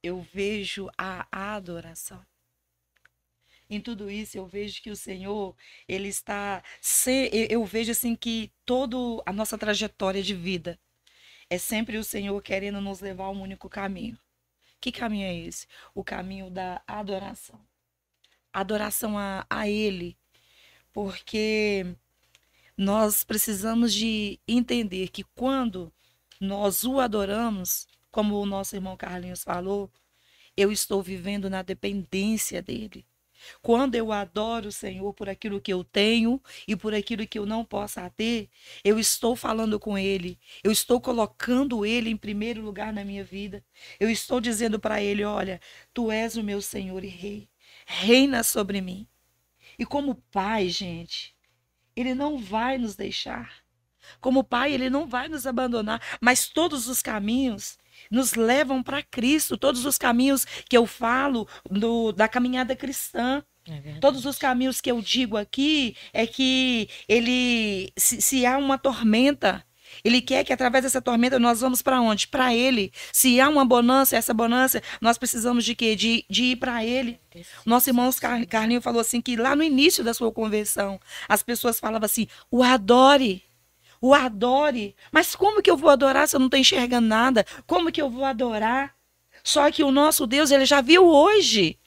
[SPEAKER 1] eu vejo a adoração. Em tudo isso, eu vejo que o Senhor, ele está. Eu vejo assim que toda a nossa trajetória de vida é sempre o Senhor querendo nos levar a um único caminho. Que caminho é esse? O caminho da adoração. Adoração a Ele. Porque nós precisamos de entender que quando nós o adoramos, como o nosso irmão Carlinhos falou, eu estou vivendo na dependência dele. Quando eu adoro o Senhor por aquilo que eu tenho e por aquilo que eu não possa ter, eu estou falando com Ele, eu estou colocando Ele em primeiro lugar na minha vida. Eu estou dizendo para Ele, olha, Tu és o meu Senhor e Rei, reina sobre mim. E como Pai, gente, Ele não vai nos deixar. Como Pai, Ele não vai nos abandonar, mas todos os caminhos nos levam para Cristo. Todos os caminhos que eu falo da caminhada cristã, todos os caminhos que eu digo aqui é que Ele, se há uma tormenta, Ele quer que através dessa tormenta nós vamos para onde? Para Ele. Se há uma bonança, essa bonança, nós precisamos de quê? De ir para Ele. Nosso irmão Carlinho falou assim que lá no início da sua conversão, as pessoas falavam assim, o adore. O adore. Mas como que eu vou adorar se eu não estou enxergando nada? Como que eu vou adorar? Só que o nosso Deus, ele já viu hoje.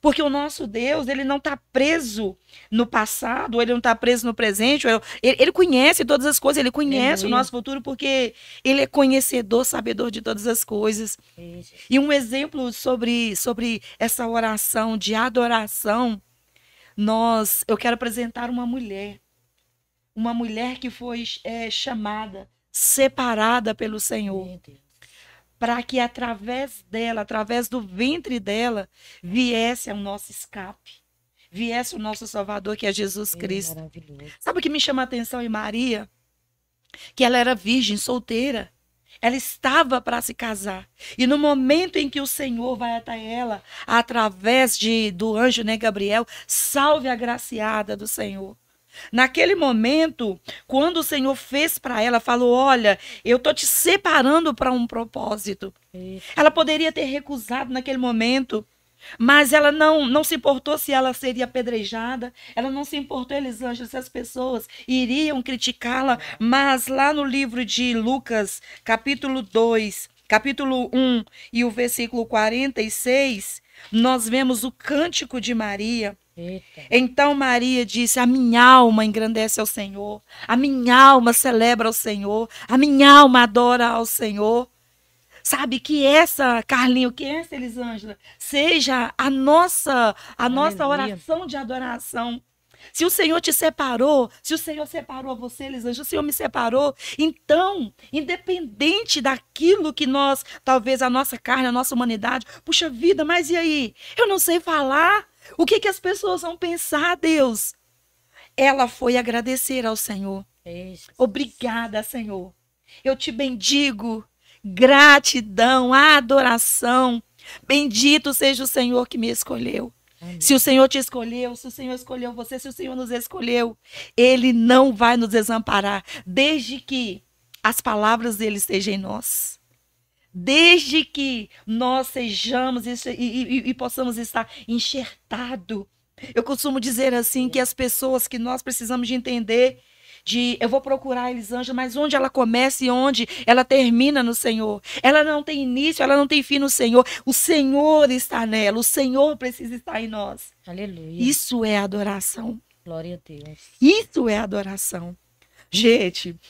[SPEAKER 1] Porque o nosso Deus, ele não está preso no passado, ele não está preso no presente. Ele conhece todas as coisas, ele conhece o nosso futuro, porque ele é conhecedor, sabedor de todas as coisas. E um exemplo sobre essa oração de adoração, eu quero apresentar uma mulher que foi chamada, separada pelo Senhor, para que através dela, através do ventre dela, viesse o nosso escape, viesse o nosso Salvador, que é Jesus Cristo. Sabe o que me chama a atenção em Maria? Que ela era virgem, solteira. Ela estava para se casar. E no momento em que o Senhor vai até ela, através do anjo, né, Gabriel, salve a agraciada do Senhor. Naquele momento, quando o Senhor fez para ela, falou, olha, eu estou te separando para um propósito. Ela poderia ter recusado naquele momento, mas ela não se importou se ela seria apedrejada, ela não se importou, Elisângela, se as pessoas iriam criticá-la, mas lá no livro de Lucas, capítulo 2, capítulo 1 e o versículo 46, nós vemos o cântico de Maria. Eita. Então Maria disse, a minha alma engrandece ao Senhor, a minha alma celebra ao Senhor, a minha alma adora ao Senhor. Sabe, que essa, Carlinho, que essa, Elisângela, seja a nossa oração de adoração. Se o Senhor te separou, se o Senhor separou você, Elisângela, o Senhor me separou, então, independente daquilo que nós, talvez a nossa carne, a nossa humanidade, puxa vida, mas e aí? Eu não sei falar. O que as pessoas vão pensar, Deus? Ela foi agradecer ao Senhor. Obrigada, Senhor. Eu te bendigo. Gratidão, adoração. Bendito seja o Senhor que me escolheu. Amém. Se o Senhor te escolheu, se o Senhor escolheu você, se o Senhor nos escolheu, Ele não vai nos desamparar, desde que as palavras dele estejam em nós. Desde que nós sejamos e possamos estar enxertados. Eu costumo dizer assim que as pessoas que nós precisamos de entender, eu vou procurar a Elisângela, mas onde ela começa e onde ela termina no Senhor. Ela não tem início, ela não tem fim no Senhor. O Senhor está nela, o Senhor precisa estar em nós.
[SPEAKER 2] Aleluia.
[SPEAKER 1] Isso é adoração.
[SPEAKER 2] Glória a Deus.
[SPEAKER 1] Isso é adoração. Gente...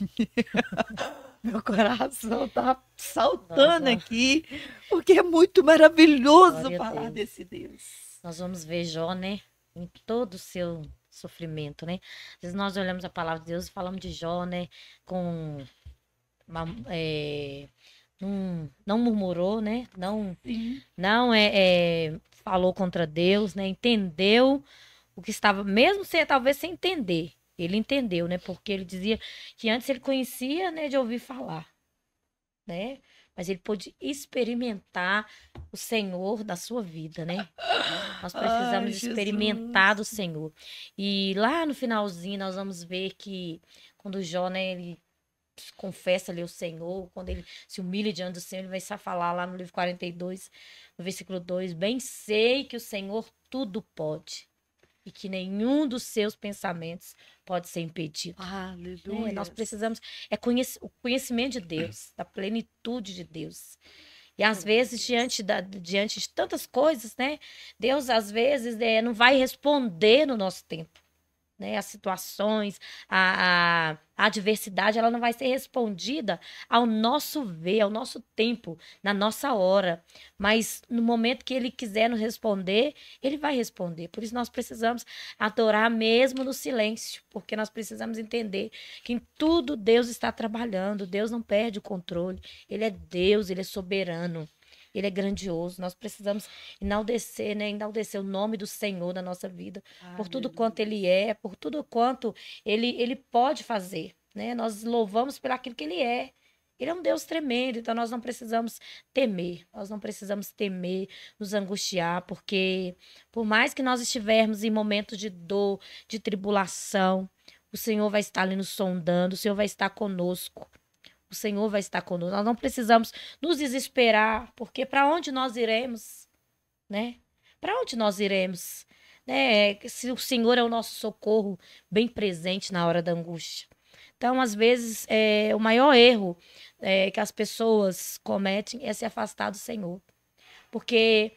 [SPEAKER 1] Meu coração tá saltando aqui, porque é muito maravilhoso falar desse Deus.
[SPEAKER 2] Nós vamos ver Jó, né? Em todo o seu sofrimento, né? Às vezes nós olhamos a palavra de Deus e falamos de Jó, né? Não murmurou, né? Não falou contra Deus, né? Entendeu o que estava, mesmo talvez sem entender. Ele entendeu, né? Porque ele dizia que antes ele conhecia, né, de ouvir falar, né? mas ele pôde experimentar o Senhor da sua vida, né? Nós precisamos
[SPEAKER 1] Jesus.
[SPEAKER 2] experimentar do Senhor. E lá no finalzinho nós vamos ver que quando Jó, né, ele confessa ali o Senhor, quando ele se humilha diante do Senhor, ele vai só falar lá no livro 42, no versículo 2, bem sei que o Senhor tudo pode e que nenhum dos seus pensamentos pode ser impedido.
[SPEAKER 1] Aleluia.
[SPEAKER 2] Nós precisamos, o conhecimento de Deus, da plenitude de Deus. E às vezes, diante de tantas coisas, né? Deus, às vezes, não vai responder no nosso tempo. Né? As situações, a adversidade, ela não vai ser respondida ao nosso ver, ao nosso tempo, na nossa hora. Mas no momento que ele quiser nos responder, ele vai responder. Por isso nós precisamos adorar mesmo no silêncio, porque nós precisamos entender que em tudo Deus está trabalhando, Deus não perde o controle. Ele é Deus, ele é soberano. Ele é grandioso. Nós precisamos enaltecer, né? Enaltecer o nome do Senhor na nossa vida. Por tudo quanto Ele é, por tudo quanto Ele pode fazer. Né? Nós louvamos por aquilo que Ele é. Ele é um Deus tremendo, então nós não precisamos temer. Nós não precisamos temer, nos angustiar, porque por mais que nós estivermos em momentos de dor, de tribulação, o Senhor vai estar ali nos sondando, o Senhor vai estar conosco. O Senhor vai estar conosco. Nós não precisamos nos desesperar, porque para onde nós iremos, né? Para onde nós iremos? Né? Se o Senhor é o nosso socorro bem presente na hora da angústia. Então, às vezes, o maior erro que as pessoas cometem é se afastar do Senhor. Porque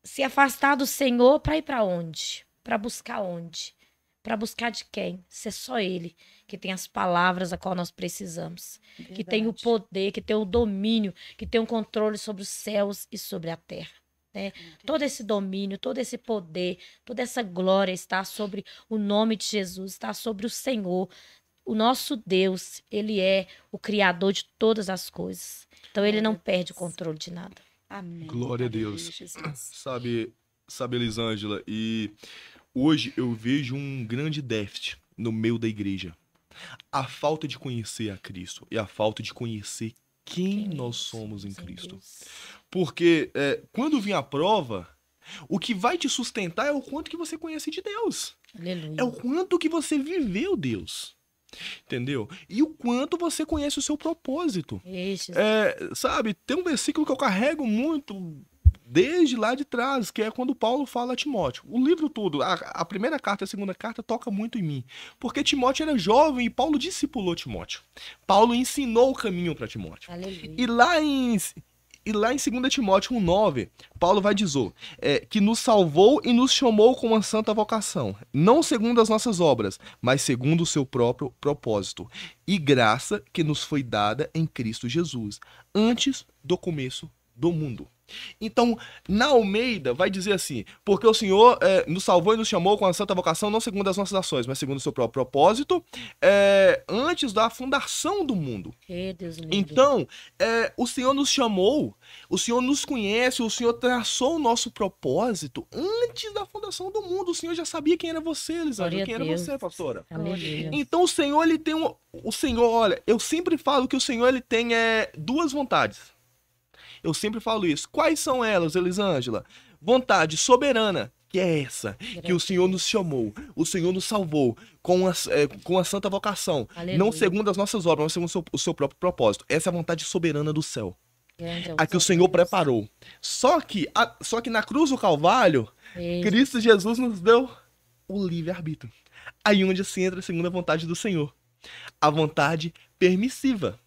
[SPEAKER 2] se afastar do Senhor para ir para onde? Para buscar onde? Para buscar de quem? Se é só Ele que tem as palavras a qual nós precisamos. Verdade. Que tem o poder, que tem o domínio, que tem o controle sobre os céus e sobre a terra. Né? Todo esse domínio, todo esse poder, toda essa glória está sobre o nome de Jesus, está sobre o Senhor. O nosso Deus, Ele é o Criador de todas as coisas. Então, Ele não perde o controle de nada.
[SPEAKER 1] Amém.
[SPEAKER 3] Glória a Deus. Sabe, Elisângela, e hoje eu vejo um grande déficit no meio da igreja. A falta de conhecer a Cristo e a falta de conhecer quem nós somos em Cristo. Porque quando vir a prova, o que vai te sustentar é o quanto que você conhece de Deus.
[SPEAKER 2] Aleluia.
[SPEAKER 3] É o quanto que você viveu Deus. Entendeu? E o quanto você conhece o seu propósito. Sabe, tem um versículo que eu carrego muito desde lá de trás, que é quando Paulo fala a Timóteo. O livro todo, a primeira carta e a segunda carta toca muito em mim. Porque Timóteo era jovem e Paulo discipulou Timóteo. Paulo ensinou o caminho para Timóteo.
[SPEAKER 2] Aleluia.
[SPEAKER 3] E lá em 2 Timóteo 1,9, Paulo vai dizer que nos salvou e nos chamou com uma santa vocação, não segundo as nossas obras, mas segundo o seu próprio propósito, e graça que nos foi dada em Cristo Jesus, antes do começo do mundo. Então, na Almeida vai dizer assim, porque o Senhor nos salvou e nos chamou com a santa vocação, não segundo as nossas ações, mas segundo o seu próprio propósito, antes da fundação do mundo.
[SPEAKER 2] Deus
[SPEAKER 3] então, o Senhor nos chamou, o Senhor nos conhece, o Senhor traçou o nosso propósito antes da fundação do mundo. O Senhor já sabia quem era você, Elisângela, quem era você, pastora.
[SPEAKER 2] Aleluia.
[SPEAKER 3] Então, o Senhor, ele tem o Senhor, olha, eu sempre falo que o Senhor, ele tem duas vontades. Eu sempre falo isso. Quais são elas, Elisângela? Vontade soberana, que é essa, que o Senhor nos chamou, o Senhor nos salvou com a santa vocação, não segundo as nossas obras, mas segundo o seu próprio propósito. Essa é a vontade soberana do céu, a que o Senhor preparou. Só que na cruz do Calvário, Cristo Jesus nos deu o livre-arbítrio. Aí onde se entra a segunda vontade do Senhor, a vontade permissiva.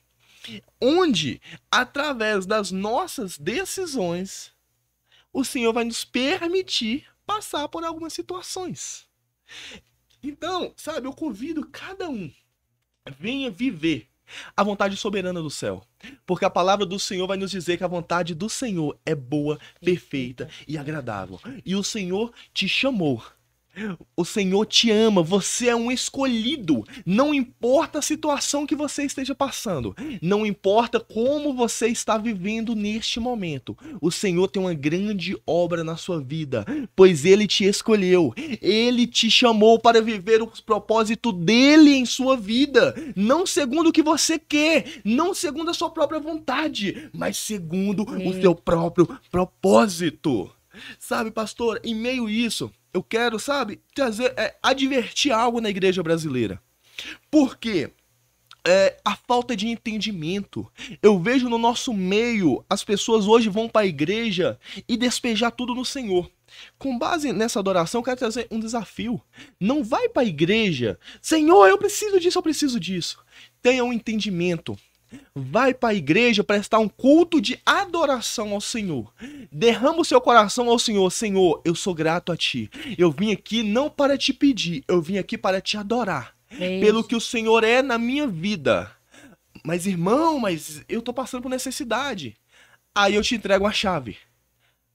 [SPEAKER 3] Onde, através das nossas decisões, o Senhor vai nos permitir passar por algumas situações. Então, sabe, eu convido cada um, venha viver a vontade soberana do céu. Porque a palavra do Senhor vai nos dizer que a vontade do Senhor é boa, perfeita e agradável. E o Senhor te chamou O Senhor te ama, você é um escolhido. Não importa a situação que você esteja passando, não importa como você está vivendo neste momento. O Senhor tem uma grande obra na sua vida, pois Ele te escolheu. Ele te chamou para viver os propósitos dele em sua vida, não segundo o que você quer, não segundo a sua própria vontade, mas segundo o seu próprio propósito. Sabe, pastor, em meio a isso, eu quero, sabe, advertir algo na igreja brasileira. Por quê? A falta de entendimento. Eu vejo no nosso meio, as pessoas hoje vão para a igreja e despejar tudo no Senhor. Com base nessa adoração, eu quero trazer um desafio. Não vai para a igreja, Senhor, eu preciso disso, eu preciso disso. Tenha um entendimento. Vai para a igreja prestar um culto de adoração ao Senhor. Derrama o seu coração ao Senhor. Senhor, eu sou grato a Ti. Eu vim aqui não para te pedir, eu vim aqui para te adorar. Pelo que o Senhor é na minha vida. Mas irmão, eu tô passando por necessidade. Aí eu te entrego a chave.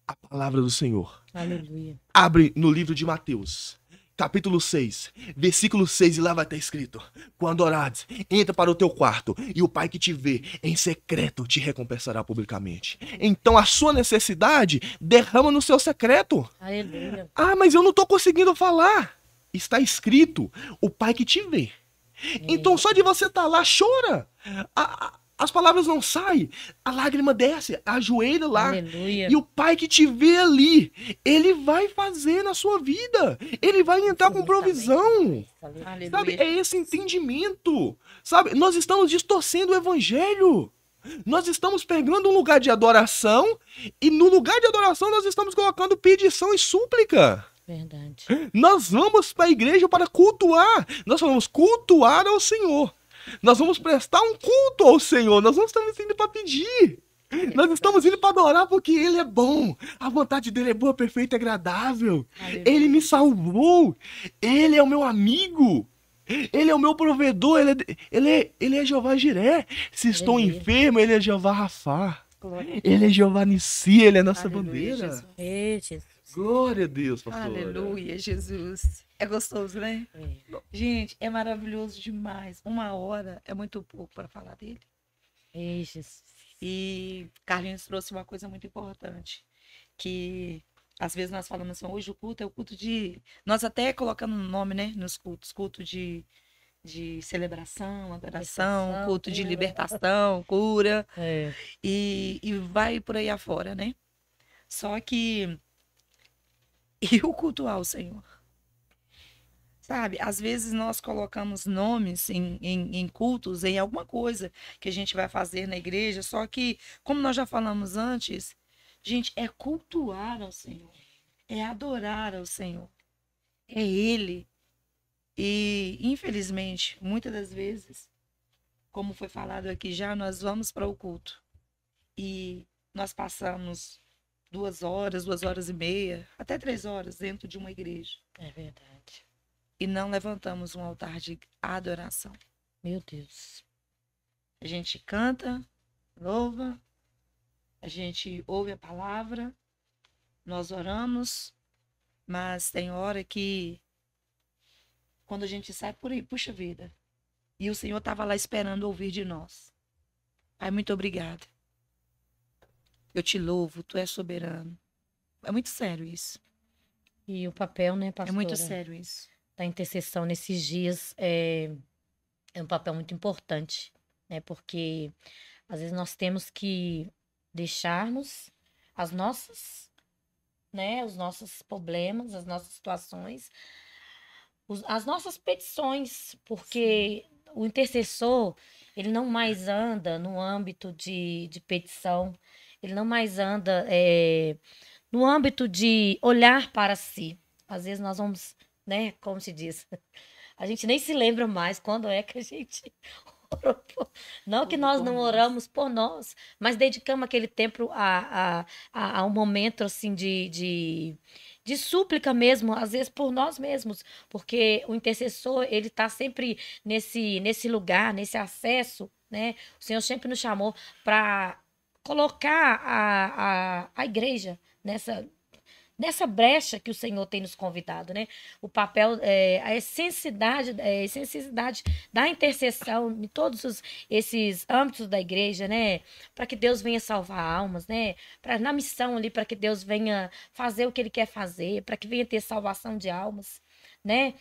[SPEAKER 3] A palavra do Senhor.
[SPEAKER 2] Aleluia.
[SPEAKER 3] Abre no livro de Mateus. Capítulo 6, versículo 6, e lá vai estar escrito: quando orares, entra para o teu quarto, e o Pai que te vê em secreto te recompensará publicamente. Então a sua necessidade derrama no seu secreto.
[SPEAKER 2] Aleluia.
[SPEAKER 3] Ah, mas eu não estou conseguindo falar. Está escrito: o Pai que te vê. Então só de você estar lá, chora. As palavras não saem, a lágrima desce, ajoelha lá.
[SPEAKER 2] Aleluia.
[SPEAKER 3] E o Pai que te vê ali, Ele vai fazer na sua vida. Ele vai entrar com provisão.
[SPEAKER 2] Aleluia.
[SPEAKER 3] Sabe, é esse entendimento. Sabe, nós estamos distorcendo o evangelho. Nós estamos pegando um lugar de adoração e no lugar de adoração nós estamos colocando pedição e súplica.
[SPEAKER 2] Verdade.
[SPEAKER 3] Nós vamos para a igreja para cultuar. Nós vamos cultuar ao Senhor. Nós vamos prestar um culto ao Senhor. Nós não estamos indo para pedir. Nós estamos indo para adorar porque Ele é bom. A vontade dele é boa, perfeita e agradável.
[SPEAKER 2] Aleluia.
[SPEAKER 3] Ele me salvou. Ele é o meu amigo. Ele é o meu provedor. Ele é Jeová Jiré. Se estou
[SPEAKER 2] Aleluia.
[SPEAKER 3] enfermo, Ele é Jeová Rafá.
[SPEAKER 2] Glória.
[SPEAKER 3] Ele é Jeová Nissi. Ele é nossa
[SPEAKER 1] Aleluia,
[SPEAKER 3] bandeira.
[SPEAKER 1] Jesus.
[SPEAKER 2] Ei, Jesus.
[SPEAKER 3] Glória a Deus, pastor.
[SPEAKER 1] Aleluia, Jesus. É gostoso, né?
[SPEAKER 2] É.
[SPEAKER 1] Gente, é maravilhoso demais. 1 hora é muito pouco para falar dele.
[SPEAKER 2] Ei, Jesus.
[SPEAKER 1] E Carlinhos trouxe uma coisa muito importante, que às vezes nós falamos assim, hoje o culto é o culto de... Nós até colocamos no nome, né, nos cultos, culto de celebração, adoração,
[SPEAKER 2] Libertação,
[SPEAKER 1] culto de
[SPEAKER 2] cura.
[SPEAKER 1] libertação, cura,
[SPEAKER 2] É.
[SPEAKER 1] e vai por aí afora, né? Só que... E o cultuar ao Senhor? Sabe, às vezes nós colocamos nomes em cultos, em alguma coisa que a gente vai fazer na igreja, só que, como nós já falamos antes, gente, é cultuar ao Senhor, é adorar ao Senhor, é Ele. E, infelizmente, muitas das vezes, como foi falado aqui já, nós vamos para o culto e nós passamos 2 horas, 2 horas e meia, até 3 horas dentro de uma igreja.
[SPEAKER 2] É verdade.
[SPEAKER 1] E não levantamos um altar de adoração.
[SPEAKER 2] Meu Deus.
[SPEAKER 1] A gente canta, louva, a gente ouve a palavra, nós oramos, mas tem hora que, quando a gente sai por aí, puxa vida, e o Senhor estava lá esperando ouvir de nós. Pai, muito obrigada. Eu te louvo, tu és soberano. É muito sério isso.
[SPEAKER 2] E o papel, né,
[SPEAKER 1] É
[SPEAKER 2] pastora?
[SPEAKER 1] muito sério isso.
[SPEAKER 2] Da intercessão nesses dias é um papel muito importante, né? Porque às vezes nós temos que deixarmos as nossas, né, os nossos problemas, as nossas situações, as nossas petições, porque o intercessor, ele não mais anda no âmbito de petição, ele não mais anda no âmbito de olhar para si. Às vezes nós vamos, né, como se diz, a gente nem se lembra mais quando é que a gente orou não que nós não oramos por nós, mas dedicamos aquele tempo a um momento assim de súplica mesmo, às vezes por nós mesmos, porque o intercessor, ele está sempre nesse lugar, nesse acesso, né? O Senhor sempre nos chamou para colocar a igreja dessa brecha que o Senhor tem nos convidado, né? O papel, a essencialidade da intercessão em esses âmbitos da igreja, né? Para que Deus venha salvar almas, né? Na missão ali, para que Deus venha fazer o que Ele quer fazer, para que venha ter salvação de almas. Né?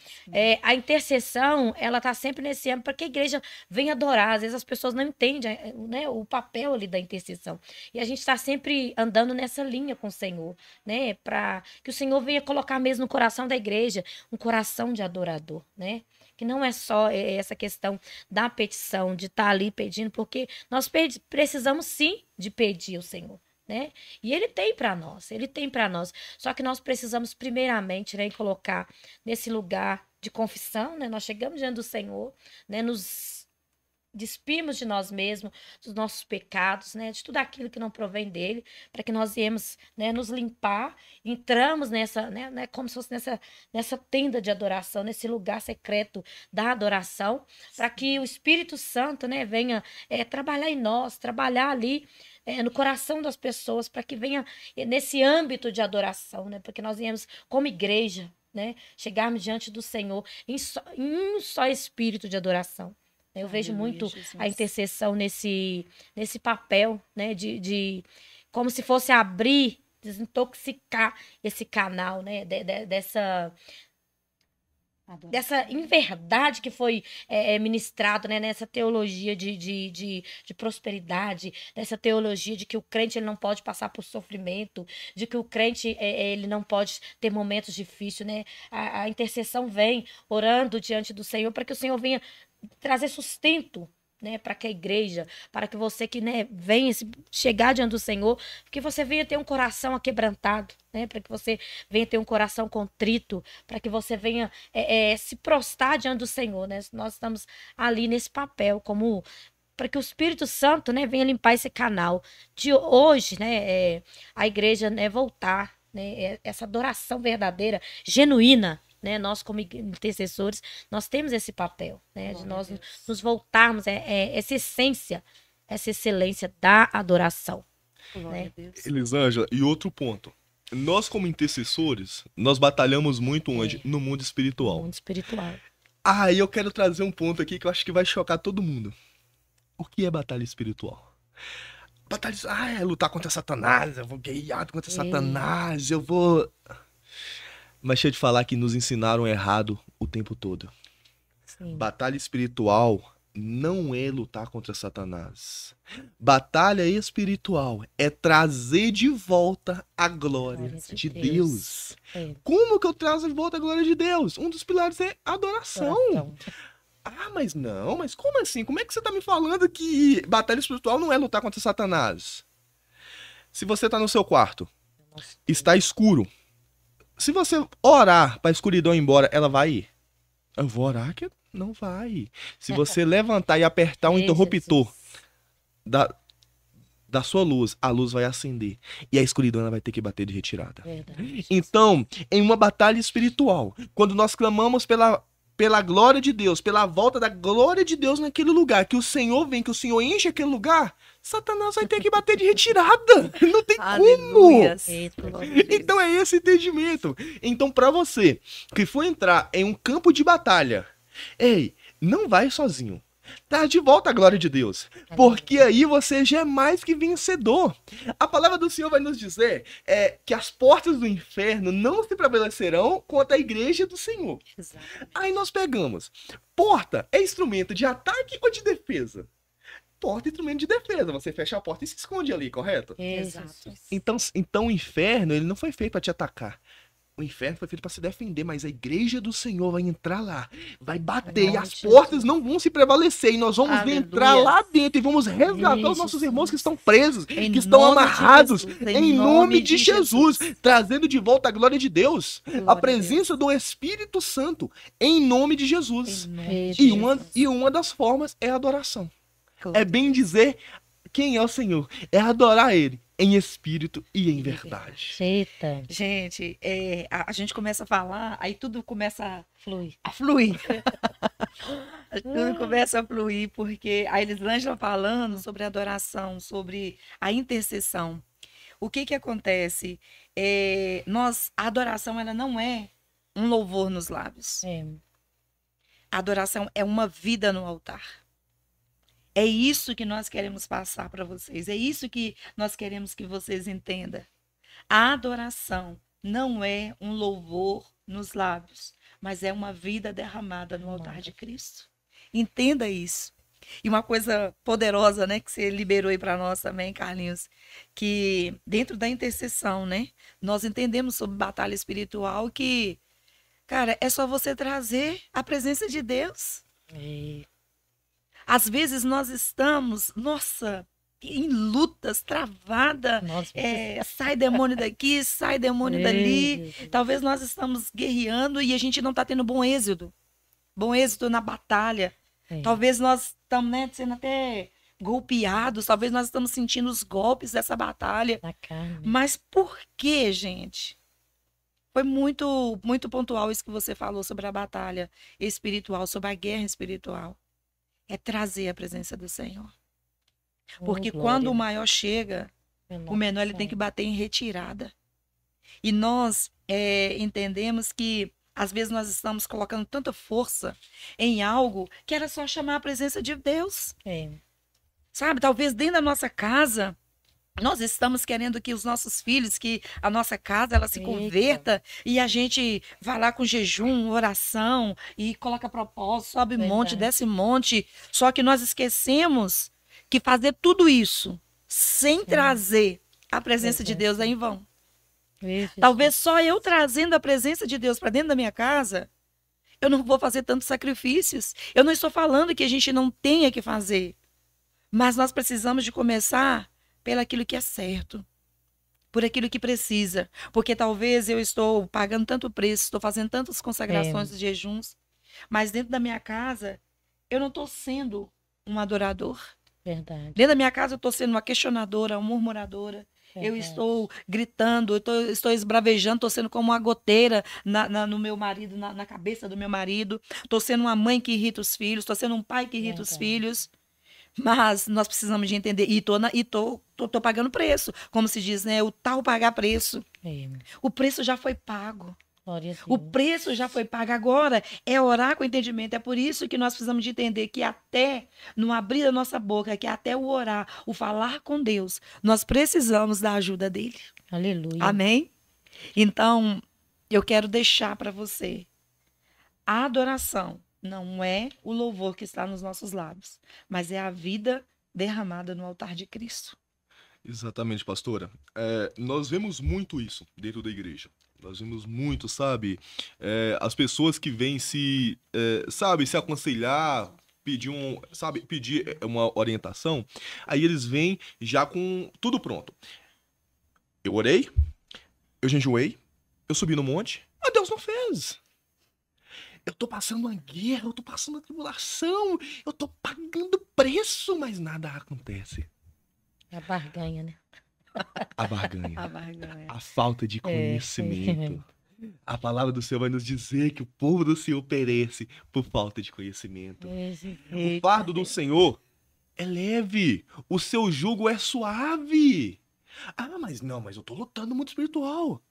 [SPEAKER 2] A intercessão, ela tá sempre nesse âmbito para que a igreja venha adorar. Às vezes as pessoas não entendem, né, o papel ali da intercessão. E a gente está sempre andando nessa linha com o Senhor, né? Para que o Senhor venha colocar mesmo no coração da igreja um coração de adorador, né? Que não é só essa questão da petição, de estar ali pedindo, porque nós precisamos sim de pedir ao Senhor. Né? E ele tem para nós. Só que nós precisamos primeiramente, né, colocar nesse lugar de confissão, né? Nós chegamos diante do Senhor, né, nos despimos de nós mesmos, dos nossos pecados, né, de tudo aquilo que não provém dele, para que nós viemos, né, nos limpar, entramos nessa, né, como se fosse nessa tenda de adoração, nesse lugar secreto da adoração, para que o Espírito Santo, né, venha trabalhar em nós, trabalhar ali no coração das pessoas, para que venha nesse âmbito de adoração, né, porque nós viemos como igreja, né, chegarmos diante do Senhor em um só espírito de adoração. Eu vejo muito a intercessão nesse papel, né, de como se fosse abrir, desintoxicar esse canal, né, dessa inverdade que foi ministrado, né, nessa teologia de prosperidade, nessa teologia de que o crente ele não pode passar por sofrimento, de que o crente ele não pode ter momentos difíceis, né? A intercessão vem orando diante do Senhor para que o Senhor venha trazer sustento, né, para que a igreja, para que você que, né, venha chegar diante do Senhor, que você venha ter um coração aquebrantado, né, para que você venha ter um coração contrito, para que você venha se prostrar diante do Senhor, né? Nós estamos ali nesse papel como para que o Espírito Santo, né, venha limpar esse canal de hoje, né, a igreja, né, voltar, né, essa adoração verdadeira, genuína. Né, nós como intercessores, nós temos esse papel, né, de nós nos voltarmos essa essência, essa excelência da adoração. Né?
[SPEAKER 3] Elisângela, e outro ponto. Nós como intercessores, nós batalhamos muito onde? No mundo espiritual.
[SPEAKER 2] No mundo espiritual.
[SPEAKER 3] Aí eu quero trazer um ponto aqui que eu acho que vai chocar todo mundo. O que é batalha espiritual? Batalha, é lutar contra Satanás, eu vou guerrear contra Satanás, eu vou... Mas deixa eu te falar que nos ensinaram errado o tempo todo.
[SPEAKER 2] Sim.
[SPEAKER 3] Batalha espiritual não é lutar contra Satanás. Batalha espiritual é trazer de volta a glória de Deus. Como que eu trago de volta a glória de Deus? Um dos pilares é adoração. Ah, mas não, mas como assim? Como é que você tá me falando que batalha espiritual não é lutar contra Satanás? Se você tá no seu quarto, está escuro, se você orar para a escuridão ir embora, ela vai ir? Eu vou orar que não vai. Se você levantar e apertar o interruptor da sua luz, a luz vai acender. E a escuridão ela vai ter que bater de retirada.
[SPEAKER 2] Verdade.
[SPEAKER 3] Então, em uma batalha espiritual, quando nós clamamos pela glória de Deus, pela volta da glória de Deus naquele lugar, que o Senhor vem, que o Senhor enche aquele lugar, Satanás vai ter que bater de retirada. Não tem como. Então é esse entendimento. Então para você que for entrar em um campo de batalha, não vai sozinho. Tá de volta a glória de Deus. Porque aí você já é mais que vencedor. A palavra do Senhor vai nos dizer que as portas do inferno não se prevalecerão contra a igreja do Senhor.
[SPEAKER 2] Exatamente.
[SPEAKER 3] Aí nós pegamos. Porta é instrumento de ataque ou de defesa? Porta é instrumento de defesa. Você fecha a porta e se esconde ali, correto?
[SPEAKER 2] Exato.
[SPEAKER 3] Então o inferno ele não foi feito para te atacar. O inferno foi feito para se defender, mas a igreja do Senhor vai entrar lá, vai bater, e as portas não vão se prevalecer, e nós vamos entrar lá dentro e vamos resgatar os nossos irmãos que estão presos, que estão amarrados, em nome de Jesus, trazendo de volta a glória de Deus, a presença do Espírito Santo, em nome de Jesus. E uma das formas é a adoração. É bem dizer quem é o Senhor, é adorar Ele. Em espírito e em verdade.
[SPEAKER 2] Eita.
[SPEAKER 1] Gente, a gente começa a falar, aí tudo começa a
[SPEAKER 2] Flui.
[SPEAKER 1] Tudo começa a fluir, porque a Elisângela falando sobre adoração, sobre a intercessão. o que que acontece? A adoração, ela não é um louvor nos lábios.
[SPEAKER 2] É.
[SPEAKER 1] A adoração é uma vida no altar. É isso que nós queremos passar para vocês. É isso que nós queremos que vocês entendam. A adoração não é um louvor nos lábios, mas é uma vida derramada no altar de Cristo. Entenda isso. E uma coisa poderosa, né, que você liberou aí para nós também, Carlinhos, que dentro da intercessão, né, nós entendemos sobre batalha espiritual que, cara, é só você trazer a presença de Deus.
[SPEAKER 2] É.
[SPEAKER 1] Às vezes nós estamos, nossa, em lutas, travada,
[SPEAKER 2] Nossa,
[SPEAKER 1] sai demônio daqui, sai demônio dali.
[SPEAKER 2] Jesus.
[SPEAKER 1] Talvez nós estamos guerreando e a gente não está tendo bom êxito na batalha.
[SPEAKER 2] É.
[SPEAKER 1] Talvez nós estamos, né, sendo até golpeados, talvez nós estamos sentindo os golpes dessa batalha.
[SPEAKER 2] Na carne.
[SPEAKER 1] Mas por que, gente? Foi muito, muito pontual isso que você falou sobre a batalha espiritual, sobre a guerra espiritual. É trazer a presença do Senhor. Porque quando o maior chega, o menor ele tem que bater em retirada. E nós entendemos que às vezes nós estamos colocando tanta força em algo que era só chamar a presença de Deus.
[SPEAKER 2] É.
[SPEAKER 1] Sabe, talvez dentro da nossa casa, nós estamos querendo que os nossos filhos, que a nossa casa, ela se converta e a gente vai lá com jejum, oração e coloca propósito, sobe monte, desce monte. Só que nós esquecemos que fazer tudo isso sem trazer a presença de Deus é em vão. Talvez só eu trazendo a presença de Deus para dentro da minha casa, eu não vou fazer tantos sacrifícios. Eu não estou falando que a gente não tenha que fazer, mas nós precisamos de começar pelo aquilo que é certo, por aquilo que precisa. Porque talvez eu estou pagando tanto preço, estou fazendo tantas consagrações e jejuns, mas dentro da minha casa, eu não estou sendo um adorador.
[SPEAKER 2] Verdade.
[SPEAKER 1] Dentro da minha casa, eu estou sendo uma questionadora, uma murmuradora. Verdade. Eu estou gritando, estou esbravejando, estou sendo como uma goteira no meu marido, na cabeça do meu marido. Estou sendo uma mãe que irrita os filhos, estou sendo um pai que irrita os filhos. Mas nós precisamos de entender, e tô pagando preço, como se diz, né? O tal pagar preço.
[SPEAKER 2] É.
[SPEAKER 1] O preço já foi pago. O preço já foi pago. Agora é orar com entendimento. É por isso que nós precisamos de entender que até no abrir a nossa boca, que até o orar, o falar com Deus, nós precisamos da ajuda dele.
[SPEAKER 2] Aleluia.
[SPEAKER 1] Amém? Então, eu quero deixar para você a adoração. Não é o louvor que está nos nossos lábios, mas é a vida derramada no altar de Cristo.
[SPEAKER 3] Exatamente, pastora. Nós vemos muito isso dentro da igreja. Nós vemos muito, sabe? As pessoas que vêm se aconselhar, pedir uma orientação, aí eles vêm já com tudo pronto. Eu orei, eu jejuei, eu subi no monte, mas Deus não fez. Eu tô passando uma guerra, eu tô passando uma tribulação, eu tô pagando preço, mas nada acontece.
[SPEAKER 2] A barganha, né?
[SPEAKER 3] A barganha.
[SPEAKER 1] A barganha.
[SPEAKER 3] A falta de conhecimento. A palavra do Senhor vai nos dizer que o povo do Senhor perece por falta de conhecimento. O fardo do Senhor é leve, o seu jugo é suave. Ah, mas eu tô lutando muito espiritual.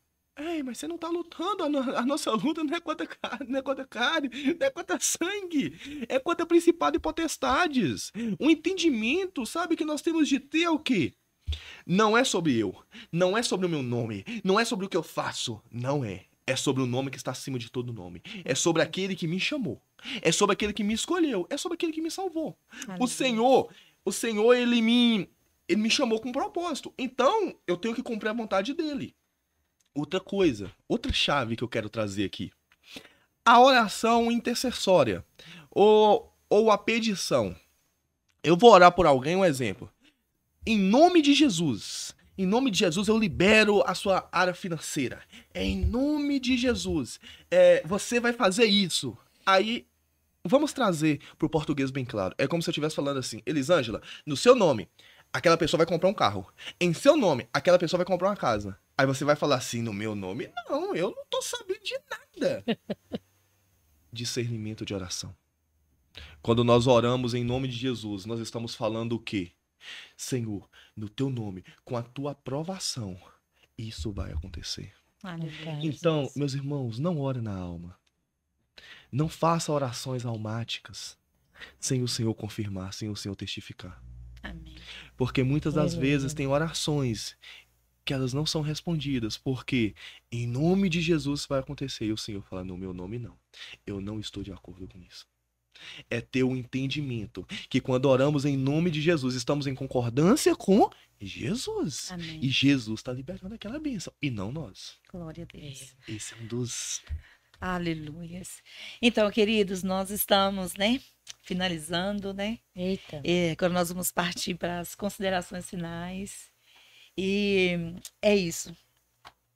[SPEAKER 3] Mas você não tá lutando, a nossa luta não é contra carne, não é contra sangue, é contra principado e potestades. O entendimento, sabe, que nós temos de ter é o quê? Não é sobre eu, não é sobre o meu nome, não é sobre o que eu faço, não é. É sobre o nome que está acima de todo nome. É sobre aquele que me chamou, é sobre aquele que me escolheu, é sobre aquele que me salvou. O Senhor, ele me chamou com um propósito, então eu tenho que cumprir a vontade dele. Outra coisa, outra chave que eu quero trazer aqui. A oração intercessória ou a petição. Eu vou orar por alguém, um exemplo. Em nome de Jesus eu libero a sua área financeira. Em nome de Jesus, você vai fazer isso. Aí, vamos trazer para o português bem claro. É como se eu estivesse falando assim, Elisângela, no seu nome, aquela pessoa vai comprar um carro. Em seu nome, aquela pessoa vai comprar uma casa. Aí você vai falar assim, no meu nome? Não, eu não tô sabendo de nada. Discernimento de oração. Quando nós oramos em nome de Jesus, nós estamos falando o quê? Senhor, no teu nome, com a tua aprovação, isso vai acontecer.
[SPEAKER 1] Aleluia.
[SPEAKER 3] Então, meus irmãos, não ore na alma. Não faça orações almáticas sem o Senhor confirmar, sem o Senhor testificar.
[SPEAKER 1] Amém.
[SPEAKER 3] Porque muitas das
[SPEAKER 2] Aleluia.
[SPEAKER 3] vezes tem orações que elas não são respondidas, porque em nome de Jesus vai acontecer. E o Senhor fala, no meu nome não. Eu não estou de acordo com isso. É ter o entendimento que quando oramos em nome de Jesus, estamos em concordância com Jesus.
[SPEAKER 1] Amém.
[SPEAKER 3] E Jesus está liberando aquela bênção, e não nós.
[SPEAKER 1] Glória a Deus.
[SPEAKER 3] Esse é um dos...
[SPEAKER 1] Aleluia. Então, queridos, nós estamos, né, finalizando, né?
[SPEAKER 2] Eita.
[SPEAKER 1] Agora nós vamos partir para as considerações finais. E é isso.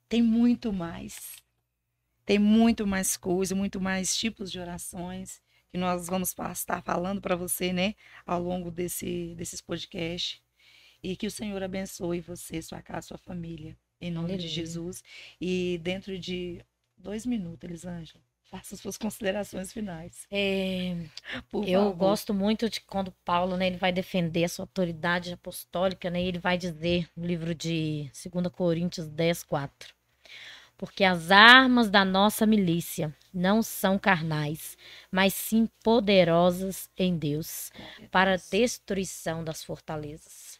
[SPEAKER 1] Tem muito mais. Tem muito mais coisa, muito mais tipos de orações que nós vamos estar falando para você, né, ao longo desses podcasts. E que o Senhor abençoe você, sua casa, sua família, em nome de
[SPEAKER 2] Aleluia.
[SPEAKER 1] Jesus. E dentro de 2 minutos, Elisângela, faça suas considerações finais. Por
[SPEAKER 2] Eu
[SPEAKER 1] favor.
[SPEAKER 2] gosto muito de quando Paulo, né, ele vai defender a sua autoridade apostólica, né, e ele vai dizer no livro de 2 Coríntios 10:4. Porque as armas da nossa milícia não são carnais, mas sim poderosas em Deus, para a destruição das fortalezas.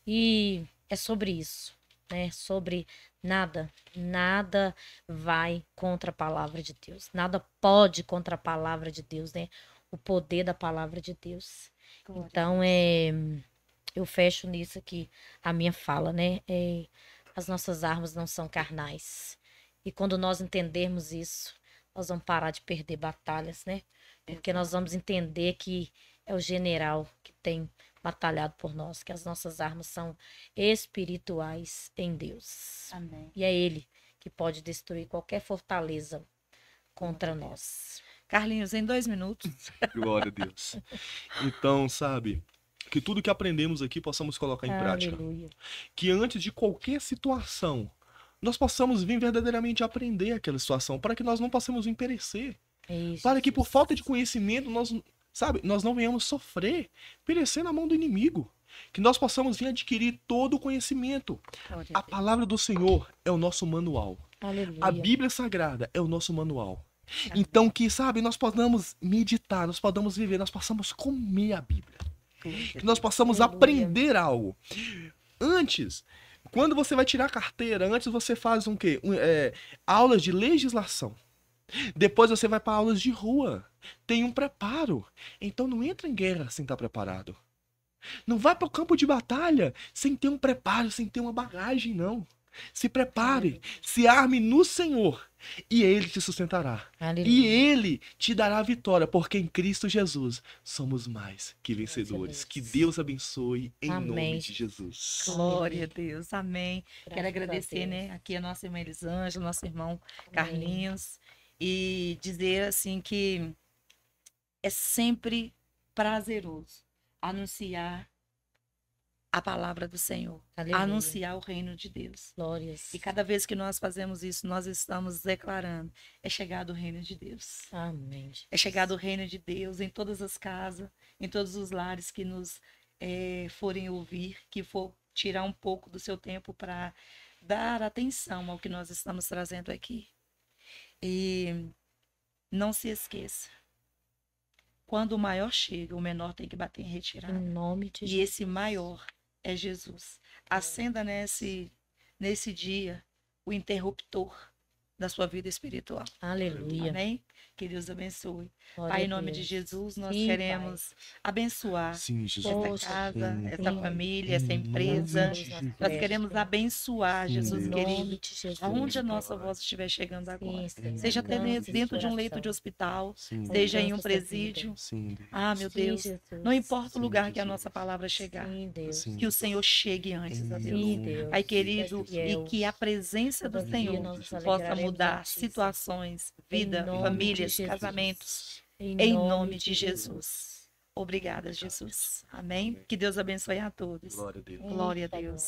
[SPEAKER 2] E é sobre isso, né? Sobre nada vai contra a palavra de Deus. Nada pode contra a palavra de Deus, né? O poder da palavra de Deus. Então, eu fecho nisso aqui a minha fala, né? As nossas armas não são carnais. E quando nós entendermos isso, nós vamos parar de perder batalhas, né? Porque nós vamos entender que é o general que tem batalhado por nós, que as nossas armas são espirituais em Deus.
[SPEAKER 1] Amém.
[SPEAKER 2] E é Ele que pode destruir qualquer fortaleza contra nós.
[SPEAKER 1] Carlinhos, em 2 minutos.
[SPEAKER 3] Glória a Deus. Então, sabe, que tudo que aprendemos aqui possamos colocar em prática.
[SPEAKER 2] Aleluia.
[SPEAKER 3] Que antes de qualquer situação, nós possamos vir verdadeiramente aprender aquela situação, para que nós não possamos vir perecer.
[SPEAKER 2] Isso,
[SPEAKER 3] Para que por
[SPEAKER 2] Jesus.
[SPEAKER 3] falta de conhecimento, nós não venhamos sofrer, perecer na mão do inimigo. Que nós possamos vir adquirir todo o conhecimento.
[SPEAKER 1] Glória
[SPEAKER 3] A palavra do Senhor é o nosso manual.
[SPEAKER 2] Aleluia.
[SPEAKER 3] A Bíblia Sagrada é o nosso manual. Então que, nós podamos meditar, nós podamos viver, nós possamos comer a Bíblia. Que nós possamos
[SPEAKER 2] Aleluia.
[SPEAKER 3] aprender algo. Antes, quando você vai tirar a carteira, antes você faz um quê? Aulas de legislação. Depois você vai para aulas de rua. Tem um preparo. Então não entra em guerra sem estar preparado. Não vai para o campo de batalha sem ter um preparo, sem ter uma bagagem, não. Se prepare, se arme no Senhor e Ele te sustentará.
[SPEAKER 2] Aleluia.
[SPEAKER 3] E Ele te dará a vitória, porque em Cristo Jesus somos mais que vencedores. Que Deus abençoe em
[SPEAKER 2] Amém.
[SPEAKER 3] nome de Jesus.
[SPEAKER 1] Glória a Deus, amém.
[SPEAKER 2] Graças
[SPEAKER 1] Quero
[SPEAKER 2] a
[SPEAKER 1] agradecer,
[SPEAKER 2] Deus.
[SPEAKER 1] né, aqui a nossa irmã Elisângela, nosso irmão Carlinhos, e dizer assim que é sempre prazeroso anunciar a palavra do Senhor,
[SPEAKER 2] Aleluia.
[SPEAKER 1] anunciar o reino de Deus.
[SPEAKER 2] Glórias.
[SPEAKER 1] E cada vez que nós fazemos isso, nós estamos declarando: é chegado o reino de Deus.
[SPEAKER 2] Amém.
[SPEAKER 1] É chegado o reino de Deus em todas as casas, em todos os lares que nos forem ouvir, que for tirar um pouco do seu tempo para dar atenção ao que nós estamos trazendo aqui. E não se esqueça, quando o maior chega, o menor tem que bater em retirada.
[SPEAKER 2] Em nome de
[SPEAKER 1] E
[SPEAKER 2] Jesus.
[SPEAKER 1] esse maior é Jesus. Acenda nesse dia o interruptor da sua vida espiritual.
[SPEAKER 2] Aleluia.
[SPEAKER 1] Amém? Que Deus abençoe.
[SPEAKER 2] Glória
[SPEAKER 1] Pai,
[SPEAKER 2] a
[SPEAKER 1] em nome de
[SPEAKER 2] Deus.
[SPEAKER 1] Jesus, nós
[SPEAKER 2] Sim,
[SPEAKER 1] queremos abençoar
[SPEAKER 3] Sim, Jesus.
[SPEAKER 1] essa
[SPEAKER 2] Poxa,
[SPEAKER 1] casa,
[SPEAKER 3] sim.
[SPEAKER 1] essa
[SPEAKER 2] Sim.
[SPEAKER 1] família, essa
[SPEAKER 3] Em
[SPEAKER 1] empresa.
[SPEAKER 3] nome de Jesus.
[SPEAKER 1] Nós queremos abençoar,
[SPEAKER 3] Sim,
[SPEAKER 1] Jesus
[SPEAKER 3] Deus.
[SPEAKER 2] Em
[SPEAKER 1] querido.
[SPEAKER 2] nome de Jesus.
[SPEAKER 1] Aonde a nossa voz estiver chegando agora.
[SPEAKER 2] Sim, Senhor.
[SPEAKER 1] Seja até
[SPEAKER 2] Alcance
[SPEAKER 1] dentro de um
[SPEAKER 2] esse
[SPEAKER 1] leito de
[SPEAKER 2] coração.
[SPEAKER 1] hospital,
[SPEAKER 3] Sim,
[SPEAKER 1] seja em um
[SPEAKER 2] Alcança essa
[SPEAKER 1] presídio.
[SPEAKER 3] Sim, Deus.
[SPEAKER 1] Ah, meu
[SPEAKER 2] Sim,
[SPEAKER 1] Deus.
[SPEAKER 2] Jesus.
[SPEAKER 1] Não importa o
[SPEAKER 3] Sim,
[SPEAKER 1] lugar que a
[SPEAKER 3] Jesus.
[SPEAKER 1] nossa palavra chegar.
[SPEAKER 2] Sim, Deus.
[SPEAKER 3] Sim.
[SPEAKER 1] Que o Senhor chegue antes, a Deus.
[SPEAKER 2] Sim, Deus.
[SPEAKER 1] Pai querido,
[SPEAKER 2] Fiel.
[SPEAKER 1] e que a presença do
[SPEAKER 2] Todo dia
[SPEAKER 1] Senhor
[SPEAKER 2] nós nos
[SPEAKER 1] possa
[SPEAKER 2] alegraremos
[SPEAKER 1] mudar
[SPEAKER 2] em ti,
[SPEAKER 1] situações,
[SPEAKER 2] Em
[SPEAKER 1] vida,
[SPEAKER 2] nome
[SPEAKER 1] famílias,
[SPEAKER 2] de Jesus.
[SPEAKER 1] casamentos. Em nome de Jesus. Obrigada, Jesus. Amém? Que Deus abençoe a todos.
[SPEAKER 3] Glória a Deus.
[SPEAKER 1] Glória a
[SPEAKER 2] Eita,
[SPEAKER 1] Deus.